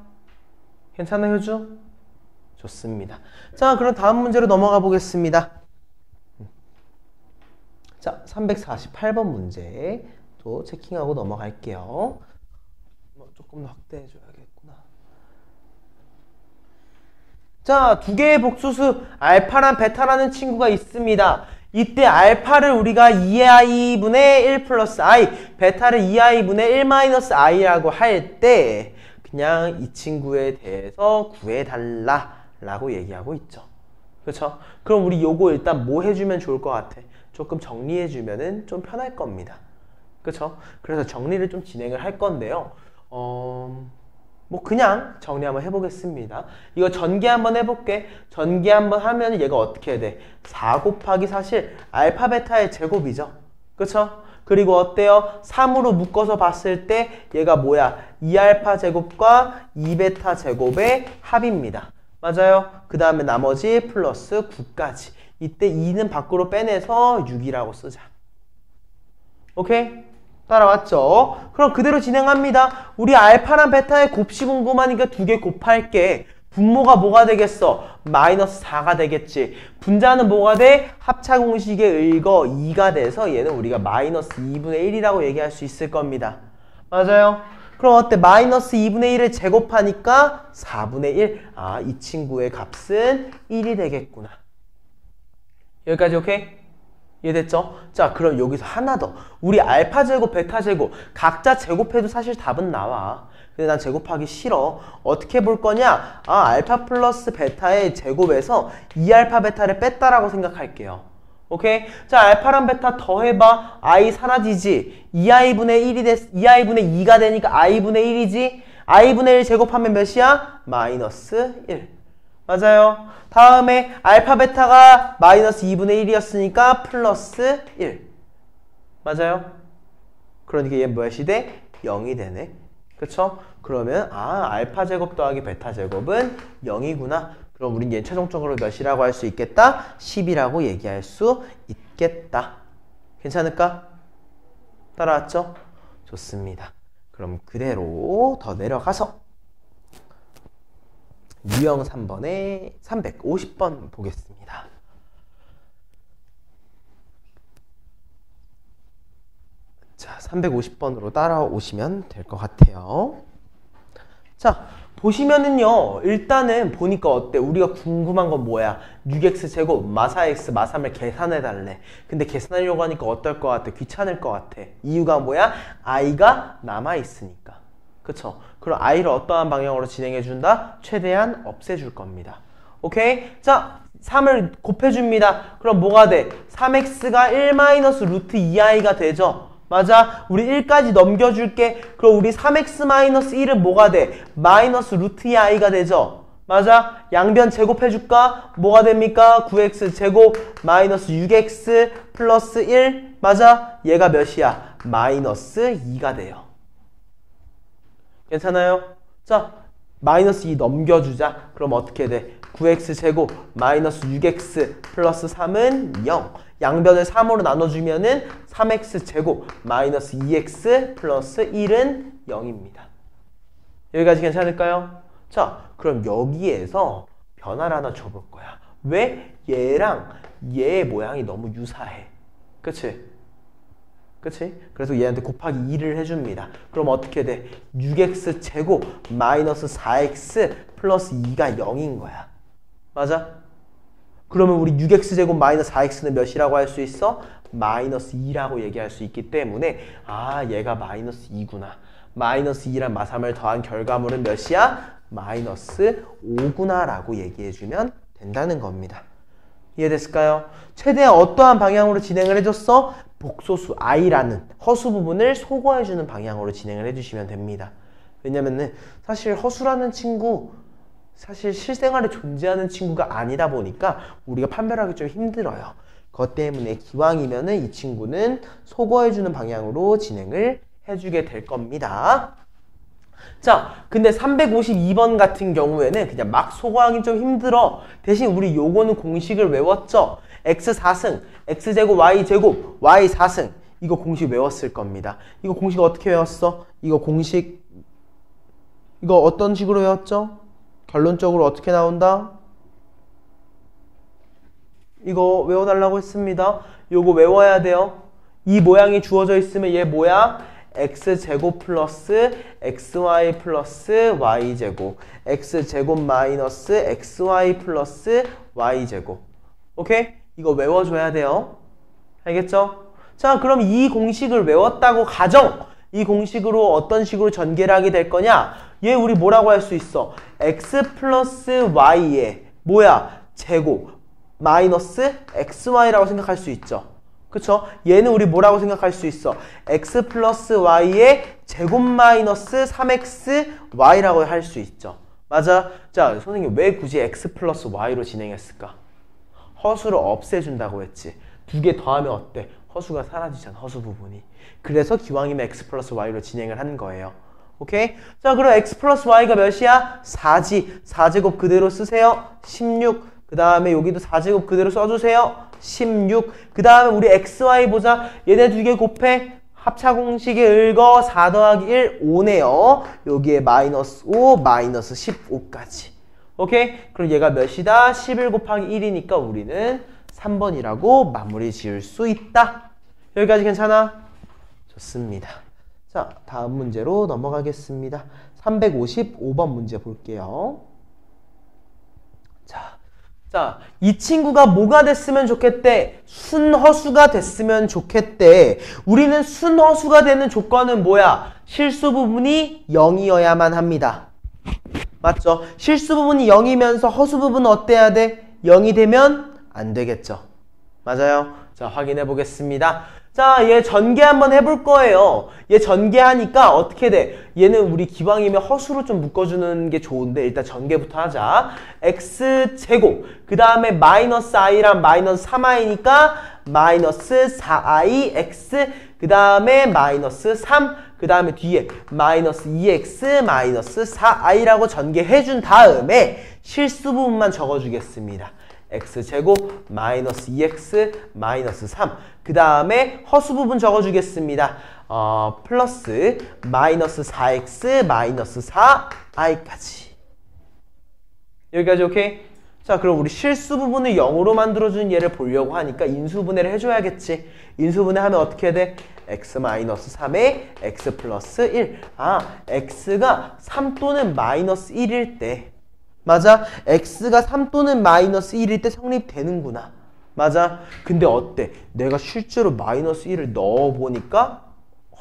괜찮아, 효주? 좋습니다. 자, 그럼 다음 문제로 넘어가 보겠습니다. 자, 348번 문제 또 체킹하고 넘어갈게요. 조금 더 확대해 줘야겠구나. 자, 두 개의 복소수 알파랑 베타라는 친구가 있습니다. 이때 알파를 우리가 2i분의 1 플러스 i, 베타를 2i분의 1 마이너스 i라고 할 때 그냥 이 친구에 대해서 구해달라 라고 얘기하고 있죠. 그렇죠? 그럼 우리 요거 일단 뭐 해주면 좋을 것 같아? 조금 정리해주면은 좀 편할 겁니다. 그렇죠? 그래서 정리를 좀 진행을 할 건데요. 뭐 그냥 정리 한번 해보겠습니다. 이거 전개 한번 해볼게. 전개 한번 하면 얘가 어떻게 해야 돼? 4 곱하기 사실 알파 베타의 제곱이죠. 그쵸? 그리고 어때요? 3으로 묶어서 봤을 때 얘가 뭐야? 2알파 제곱과 2베타 제곱의 합입니다. 맞아요? 그 다음에 나머지 플러스 9까지. 이때 2는 밖으로 빼내서 6이라고 쓰자. 오케이? 따라왔죠? 그럼 그대로 진행합니다. 우리 알파랑 베타의 곱씨 궁금하니까 두 개 곱할게. 분모가 뭐가 되겠어? 마이너스 4가 되겠지. 분자는 뭐가 돼? 합차 공식에 의거 2가 돼서 얘는 우리가 마이너스 2분의 1이라고 얘기할 수 있을 겁니다. 맞아요? 그럼 어때? 마이너스 2분의 1을 제곱하니까 4분의 1. 아, 이 친구의 값은 1이 되겠구나. 여기까지 오케이? 이해됐죠? 자, 그럼 여기서 하나 더. 우리 알파 제곱, 베타 제곱 각자 제곱해도 사실 답은 나와. 근데 난 제곱하기 싫어. 어떻게 볼 거냐? 아, 알파 플러스 베타의 제곱에서 2알파 베타를 뺐다라고 생각할게요. 오케이? 자, 알파랑 베타 더해봐. i 사라지지. 2i분의 1이 2i분의 2가 되니까 i분의 1이지. i분의 1 제곱하면 몇이야? 마이너스 1. 맞아요. 다음에 알파 베타가 마이너스 2분의 1이었으니까 플러스 1. 맞아요? 그러니까 얘 몇이 돼? 0이 되네. 그쵸? 그러면 알파 제곱 더하기 베타 제곱은 0이구나. 그럼 우린 얘 최종적으로 몇이라고 할 수 있겠다? 10이라고 얘기할 수 있겠다. 괜찮을까? 따라왔죠? 좋습니다. 그럼 그대로 더 내려가서 유형 3번에 350번 보겠습니다. 자, 350번으로 따라오시면 될 것 같아요. 자, 보시면은요, 일단은 보니까 어때? 우리가 궁금한 건 뭐야? 6x제곱 마4x 마3을 계산해달래. 근데 계산하려고 하니까 어떨 것 같아? 귀찮을 것 같아. 이유가 뭐야? i가 남아있으니까. 그쵸? 그럼 i를 어떠한 방향으로 진행해준다? 최대한 없애줄 겁니다. 오케이? 자, 3을 곱해줍니다. 그럼 뭐가 돼? 3x가 1 마이너스 루트 2i가 되죠? 맞아? 우리 1까지 넘겨줄게. 그럼 우리 3x 마이너스 1은 뭐가 돼? 마이너스 루트 2i가 되죠? 맞아? 양변 제곱해줄까? 뭐가 됩니까? 9x 제곱 마이너스 6x 플러스 1. 맞아? 얘가 몇이야? 마이너스 2가 돼요. 괜찮아요? 자, 마이너스 2 넘겨주자. 그럼 어떻게 돼? 9x 제곱 마이너스 6x 플러스 3은 0. 양변을 3으로 나눠주면은 3x 제곱 마이너스 2x 플러스 1은 0입니다. 여기까지 괜찮을까요? 자, 그럼 여기에서 변화를 하나 줘볼 거야. 왜? 얘랑 얘의 모양이 너무 유사해. 그치? 그치? 그래서 얘한테 곱하기 2를 해줍니다. 그럼 어떻게 돼? 6x 제곱 마이너스 4x 플러스 2가 0인 거야. 맞아? 그러면 우리 6x 제곱 마이너스 4x는 몇이라고 할 수 있어? 마이너스 2라고 얘기할 수 있기 때문에 아 얘가 마이너스 2구나. 마이너스 2란 마삼을 더한 결과물은 몇이야? 마이너스 5구나 라고 얘기해주면 된다는 겁니다. 이해됐을까요? 최대한 어떠한 방향으로 진행을 해줬어? 복소수 i라는 허수 부분을 소거해주는 방향으로 진행을 해주시면 됩니다. 왜냐면은 사실 허수라는 친구 사실 실생활에 존재하는 친구가 아니다 보니까 우리가 판별하기 좀 힘들어요. 그것 때문에 기왕이면은 이 친구는 소거해주는 방향으로 진행을 해주게 될 겁니다. 자, 근데 352번 같은 경우에는 그냥 막 소거하기 좀 힘들어. 대신 우리 요거는 공식을 외웠죠? x 4승, x제곱 y제곱 y 4승 이거 공식 외웠을 겁니다. 이거 공식 어떻게 외웠어? 이거 공식 이거 어떤 식으로 외웠죠? 결론적으로 어떻게 나온다? 이거 외워달라고 했습니다. 요거 외워야 돼요. 이 모양이 주어져 있으면 얘 뭐야? x제곱 플러스 xy 플러스 y제곱 x제곱 마이너스 xy 플러스 y제곱 오케이? 이거 외워줘야 돼요. 알겠죠? 자, 그럼 이 공식을 외웠다고 가정! 이 공식으로 어떤 식으로 전개를 하게 될 거냐? 얘 우리 뭐라고 할 수 있어? x 플러스 y의 뭐야? 제곱 마이너스 xy라고 생각할 수 있죠. 그쵸? 얘는 우리 뭐라고 생각할 수 있어? x 플러스 y의 제곱 마이너스 3xy라고 할 수 있죠. 맞아? 자, 선생님 왜 굳이 x 플러스 y로 진행했을까? 허수를 없애준다고 했지. 두 개 더하면 어때? 허수가 사라지잖아, 허수 부분이. 그래서 기왕이면 x 플러스 y로 진행을 하는 거예요. 오케이? 자, 그럼 x 플러스 y가 몇이야? 4지. 4제곱 그대로 쓰세요. 16. 그 다음에 여기도 4제곱 그대로 써주세요. 16. 그 다음에 우리 xy 보자. 얘네 두 개 곱해. 합차 공식에 읽어. 4 더하기 1, 5네요. 여기에 마이너스 5, 마이너스 15까지. 오케이? 그럼 얘가 몇이다? 11 곱하기 1이니까 우리는 3번이라고 마무리 지을 수 있다. 여기까지 괜찮아? 좋습니다. 자, 다음 문제로 넘어가겠습니다. 355번 문제 볼게요. 자, 이 친구가 뭐가 됐으면 좋겠대? 순허수가 됐으면 좋겠대. 우리는 순허수가 되는 조건은 뭐야? 실수 부분이 0이어야만 합니다. 맞죠? 실수 부분이 0이면서 허수 부분은 어때야 돼? 0이 되면 안 되겠죠. 맞아요? 자, 확인해 보겠습니다. 자, 얘 전개 한번 해볼 거예요. 얘 전개하니까 어떻게 돼? 얘는 우리 기왕이면 허수로 좀 묶어주는 게 좋은데 일단 전개부터 하자. x제곱 그 다음에 마이너스 i랑 마이너스 3i니까 마이너스 4ix 그 다음에 마이너스 3 그 다음에 뒤에 마이너스 2x 마이너스 4i라고 전개해준 다음에 실수 부분만 적어주겠습니다. x제곱 마이너스 2x 마이너스 3 그 다음에 허수 부분 적어주겠습니다. 플러스 마이너스 4x 마이너스 4i까지. 여기까지 오케이? 자, 그럼 우리 실수 부분을 0으로 만들어준 얘를 보려고 하니까 인수분해를 해줘야겠지. 인수분해하면 어떻게 돼? x 마이너스 3에 x 플러스 1. x가 3 또는 마이너스 1일 때 맞아? x가 3 또는 마이너스 1일 때 성립되는구나. 맞아? 근데 어때? 내가 실제로 마이너스 1을 넣어보니까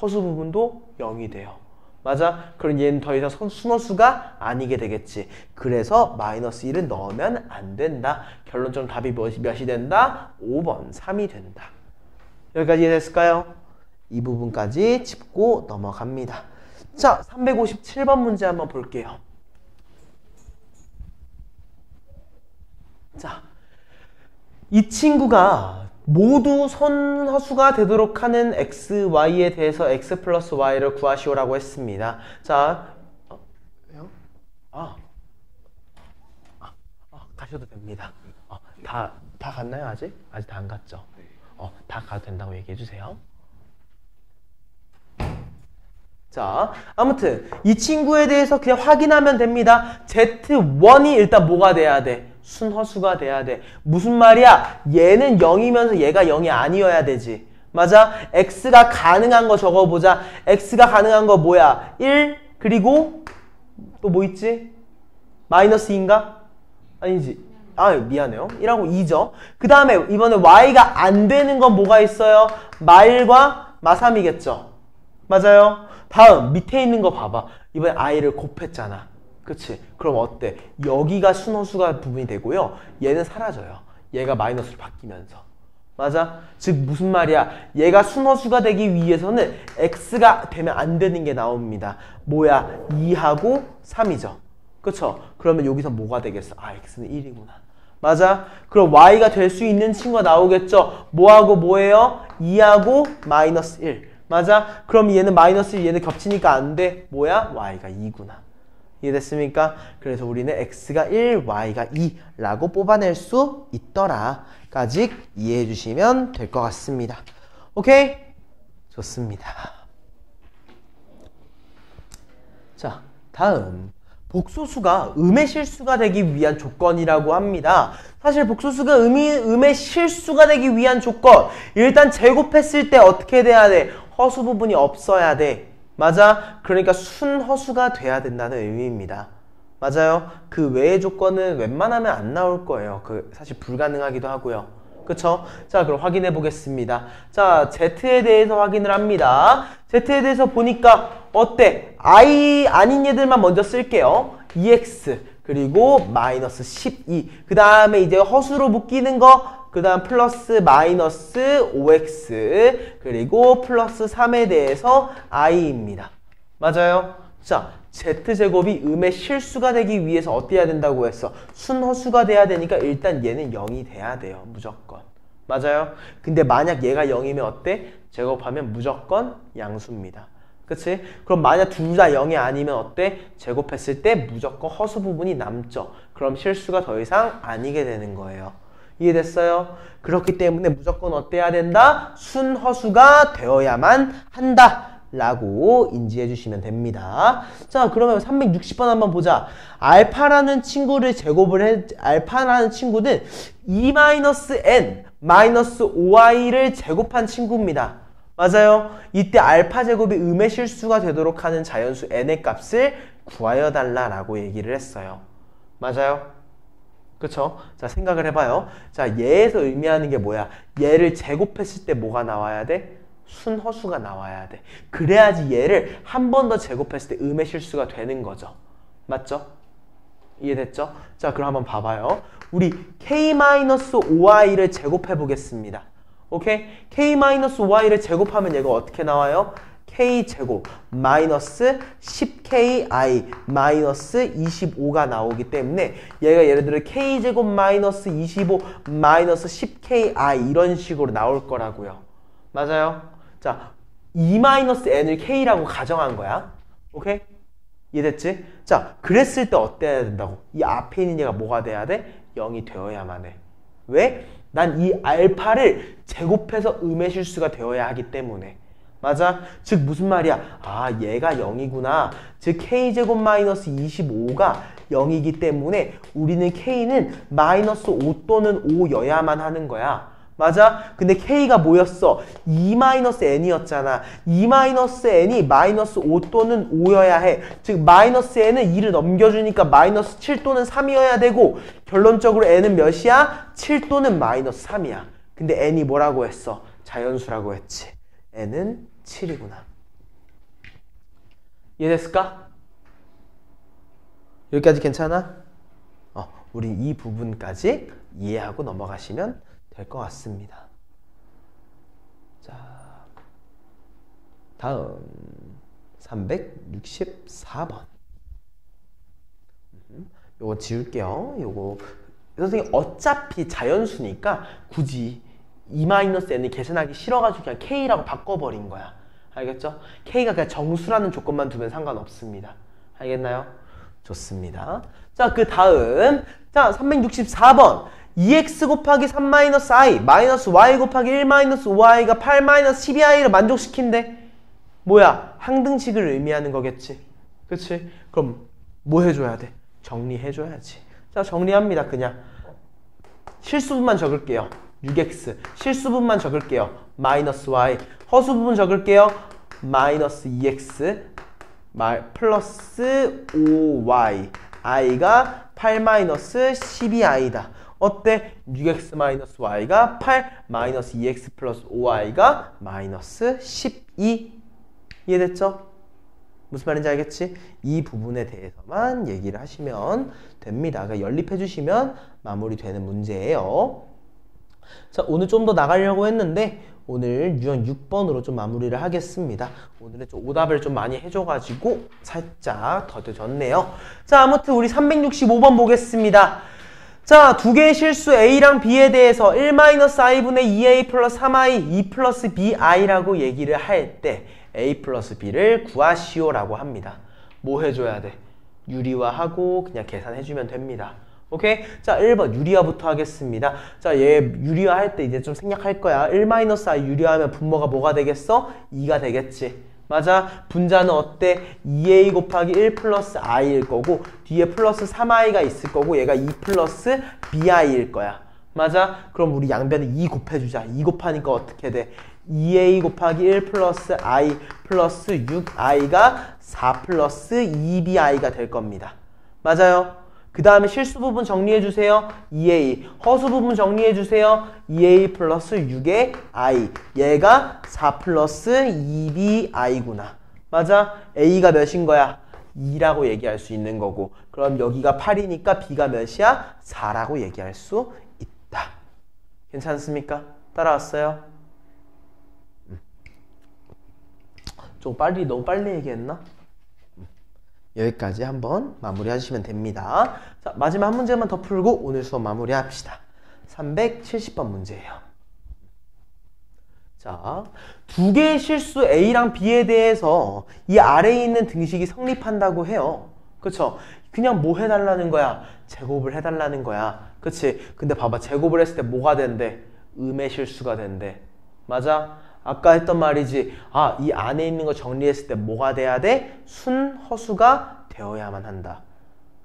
허수 부분도 0이 돼요. 맞아? 그럼 얘는 더 이상 순허수가 아니게 되겠지. 그래서 마이너스 1은 넣으면 안 된다. 결론적으로 답이 몇이 된다? 5번, 3이 된다. 여기까지 이해됐을까요? 이 부분까지 짚고 넘어갑니다. 자, 357번 문제 한번 볼게요. 자, 이 친구가 모두 선허수가 되도록 하는 x, y에 대해서 x 플러스 y를 구하시오라고 했습니다. 자, 왜요? 가셔도 됩니다. 다 갔나요, 아직? 아직 다 안 갔죠? 다 가도 된다고 얘기해 주세요. 자, 아무튼 이 친구에 대해서 그냥 확인하면 됩니다. Z1이 일단 뭐가 돼야 돼? 순허수가 돼야 돼. 무슨 말이야? 얘는 0이면서 얘가 0이 아니어야 되지. 맞아? x가 가능한 거 적어보자. x가 가능한 거 뭐야? 1 그리고 또 뭐 있지? 마이너스 2인가? 아니지. 아 미안해요. 1하고 2죠. 그 다음에 이번에 y가 안 되는 건 뭐가 있어요? 마1과 마3이겠죠. 맞아요. 다음 밑에 있는 거 봐봐. 이번에 i를 곱했잖아. 그치? 그럼 어때? 여기가 순허수가 부분이 되고요. 얘는 사라져요. 얘가 마이너스로 바뀌면서. 맞아? 즉 무슨 말이야? 얘가 순허수가 되기 위해서는 x가 되면 안 되는 게 나옵니다. 뭐야? 2하고 3이죠. 그쵸? 그러면 여기서 뭐가 되겠어? 아, x는 1이구나. 맞아? 그럼 y가 될 수 있는 친구가 나오겠죠? 뭐하고 뭐예요? 2하고 마이너스 1. 맞아? 그럼 얘는 마이너스 1, 얘는 겹치니까 안 돼. 뭐야? y가 2구나. 이해됐습니까? 그래서 우리는 x가 1, y가 2라고 뽑아낼 수 있더라. 까지 이해해 주시면 될 것 같습니다. 오케이? 좋습니다. 자, 다음. 복소수가 음의 실수가 되기 위한 조건이라고 합니다. 사실 복소수가 음의 실수가 되기 위한 조건. 일단 제곱했을 때 어떻게 돼야 돼? 허수 부분이 없어야 돼. 맞아? 그러니까 순허수가 돼야 된다는 의미입니다. 맞아요? 그 외의 조건은 웬만하면 안 나올 거예요. 사실 불가능하기도 하고요. 그쵸? 자, 그럼 확인해 보겠습니다. 자, Z에 대해서 확인을 합니다. Z에 대해서 보니까 어때? I 아닌 얘들만 먼저 쓸게요. 2x 그리고 마이너스 12. 그 다음에 이제 허수로 묶이는 거, 그 다음 플러스 마이너스 5x 그리고 플러스 3에 대해서 i입니다. 맞아요? 자, z제곱이 음의 실수가 되기 위해서 어떻게 해야 된다고 했어? 순허수가 돼야 되니까 일단 얘는 0이 돼야 돼요. 무조건. 맞아요? 근데 만약 얘가 0이면 어때? 제곱하면 무조건 양수입니다. 그치? 그럼 만약 둘 다 0이 아니면 어때? 제곱했을 때 무조건 허수 부분이 남죠. 그럼 실수가 더 이상 아니게 되는 거예요. 이해됐어요? 그렇기 때문에 무조건 어때야 된다? 순허수가 되어야만 한다. 라고 인지해 주시면 됩니다. 자, 그러면 360번 한번 보자. 알파라는 친구를 알파라는 친구는 2-n 마이너스 5i를 제곱한 친구입니다. 맞아요? 이때 알파 제곱이 음의 실수가 되도록 하는 자연수 n의 값을 구하여 달라라고 얘기를 했어요. 맞아요? 그쵸? 자, 생각을 해봐요. 자, 얘에서 의미하는 게 뭐야? 얘를 제곱했을 때 뭐가 나와야 돼? 순허수가 나와야 돼. 그래야지 얘를 한 번 더 제곱했을 때 음의 실수가 되는 거죠. 맞죠? 이해됐죠? 자, 그럼 한번 봐봐요. 우리 k-5i를 제곱해 보겠습니다. 오케이? k-5i를 제곱하면 얘가 어떻게 나와요? k제곱 마이너스 10ki 마이너스 25가 나오기 때문에 얘가 예를 들어 k제곱 마이너스 25 마이너스 10ki 이런 식으로 나올 거라고요. 맞아요? 자, 2-n을 k라고 가정한 거야. 오케이? 이해됐지? 자, 그랬을 때 어때야 된다고? 이 앞에 있는 얘가 뭐가 돼야 돼? 0이 되어야만 해. 왜? 난 이 알파를 제곱해서 음의 실수가 되어야 하기 때문에. 맞아? 즉 무슨 말이야? 아, 얘가 0이구나. 즉 k제곱 마이너스 25가 0이기 때문에 우리는 k는 마이너스 5 또는 5여야만 하는 거야. 맞아? 근데 k가 뭐였어? 2-n이었잖아. 2-n이 마이너스 5 또는 5여야 해. 즉 마이너스 n은 2를 넘겨주니까 마이너스 7 또는 3이어야 되고 결론적으로 n은 몇이야? 7 또는 마이너스 3이야. 근데 n이 뭐라고 했어? 자연수라고 했지. n은 7이구나. 이해됐을까? 여기까지 괜찮아? 우린 이 부분까지 이해하고 넘어가시면 될 것 같습니다. 자, 다음 364번. 요거 지울게요. 요거 선생님 어차피 자연수니까 굳이 2-n을 계산하기 싫어가지고 그냥 k라고 바꿔버린 거야. 알겠죠? k가 그냥 정수라는 조건만 두면 상관없습니다. 알겠나요? 좋습니다. 자, 그 다음 자 364번 2x 곱하기 3-i 마이너스 y 곱하기 1-5i가 8-12i를 만족시킨대. 뭐야? 항등식을 의미하는 거겠지. 그치? 그럼 뭐 해줘야 돼? 정리해줘야지. 자, 정리합니다. 그냥 실수만 적을게요. 6x. 실수 부분만 적을게요. 마이너스 y. 허수 부분 적을게요. 마이너스 2x 플러스 5y. i가 8 마이너스 12i다. 어때? 6x 마이너스 y가 8 마이너스 2x 플러스 5y가 마이너스 12. 이해됐죠? 무슨 말인지 알겠지? 이 부분에 대해서만 얘기를 하시면 됩니다. 그러니까 연립해 주시면 마무리되는 문제예요. 자, 오늘 좀 더 나가려고 했는데 오늘 유형 6번으로 좀 마무리를 하겠습니다. 오늘은 좀 오답을 좀 많이 해줘가지고 살짝 더뎌졌네요. 자, 아무튼 우리 365번 보겠습니다. 자, 두 개의 실수 A랑 B에 대해서 1-i분의 2A 플러스 3i, 2 플러스 bi라고 얘기를 할 때 A 플러스 B를 구하시오라고 합니다. 뭐 해줘야 돼? 유리화하고 그냥 계산해주면 됩니다. 오케이? 자, 1번 유리화부터 하겠습니다. 자, 얘 유리화 할 때 이제 좀 생략할 거야. 1-i 유리화하면 분모가 뭐가 되겠어? 2가 되겠지. 맞아? 분자는 어때? 2a 곱하기 1 플러스 i일 거고 뒤에 플러스 3i가 있을 거고 얘가 2 플러스 bi일 거야. 맞아? 그럼 우리 양변에 2 곱해주자. 2 곱하니까 어떻게 돼? 2a 곱하기 1 플러스 i 플러스 6i가 4 플러스 2bi가 될 겁니다. 맞아요? 그 다음에 실수 부분 정리해주세요. 2a. 허수 부분 정리해주세요. 2a 플러스 6의 i. 얘가 4 플러스 2bi구나. 맞아? a가 몇인 거야? 2라고 얘기할 수 있는 거고. 그럼 여기가 8이니까 b가 몇이야? 4라고 얘기할 수 있다. 괜찮습니까? 따라왔어요? 좀 빨리, 너무 빨리 얘기했나? 여기까지 한번 마무리 하시면 됩니다. 자, 마지막 한 문제만 더 풀고 오늘 수업 마무리 합시다. 370번 문제예요. 자, 두 개의 실수 A랑 B에 대해서 이 아래에 있는 등식이 성립한다고 해요. 그쵸? 그냥 뭐 해달라는 거야? 제곱을 해달라는 거야. 그치? 근데 봐봐. 제곱을 했을 때 뭐가 된대? 음의 실수가 된대. 맞아? 아까 했던 말이지. 아, 이 안에 있는 거 정리했을 때 뭐가 돼야 돼? 순허수가 되어야만 한다.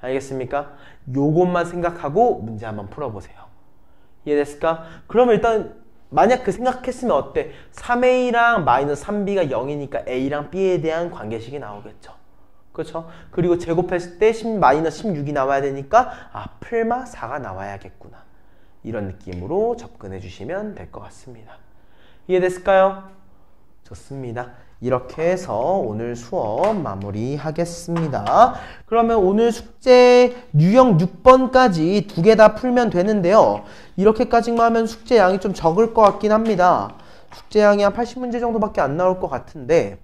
알겠습니까? 요것만 생각하고 문제 한번 풀어보세요. 이해됐을까? 그럼 일단 만약 그 생각했으면 어때? 3a랑 마이너스 3b가 0이니까 a랑 b에 대한 관계식이 나오겠죠. 그렇죠? 그리고 제곱했을 때 마이너스 16이 나와야 되니까 아, 풀마 4가 나와야겠구나. 이런 느낌으로 접근해 주시면 될 것 같습니다. 이해됐을까요? 좋습니다. 이렇게 해서 오늘 수업 마무리하겠습니다. 그러면 오늘 숙제 유형 6번까지 두 개 다 풀면 되는데요. 이렇게까지만 하면 숙제 양이 좀 적을 것 같긴 합니다. 숙제 양이 한 80문제 정도밖에 안 나올 것 같은데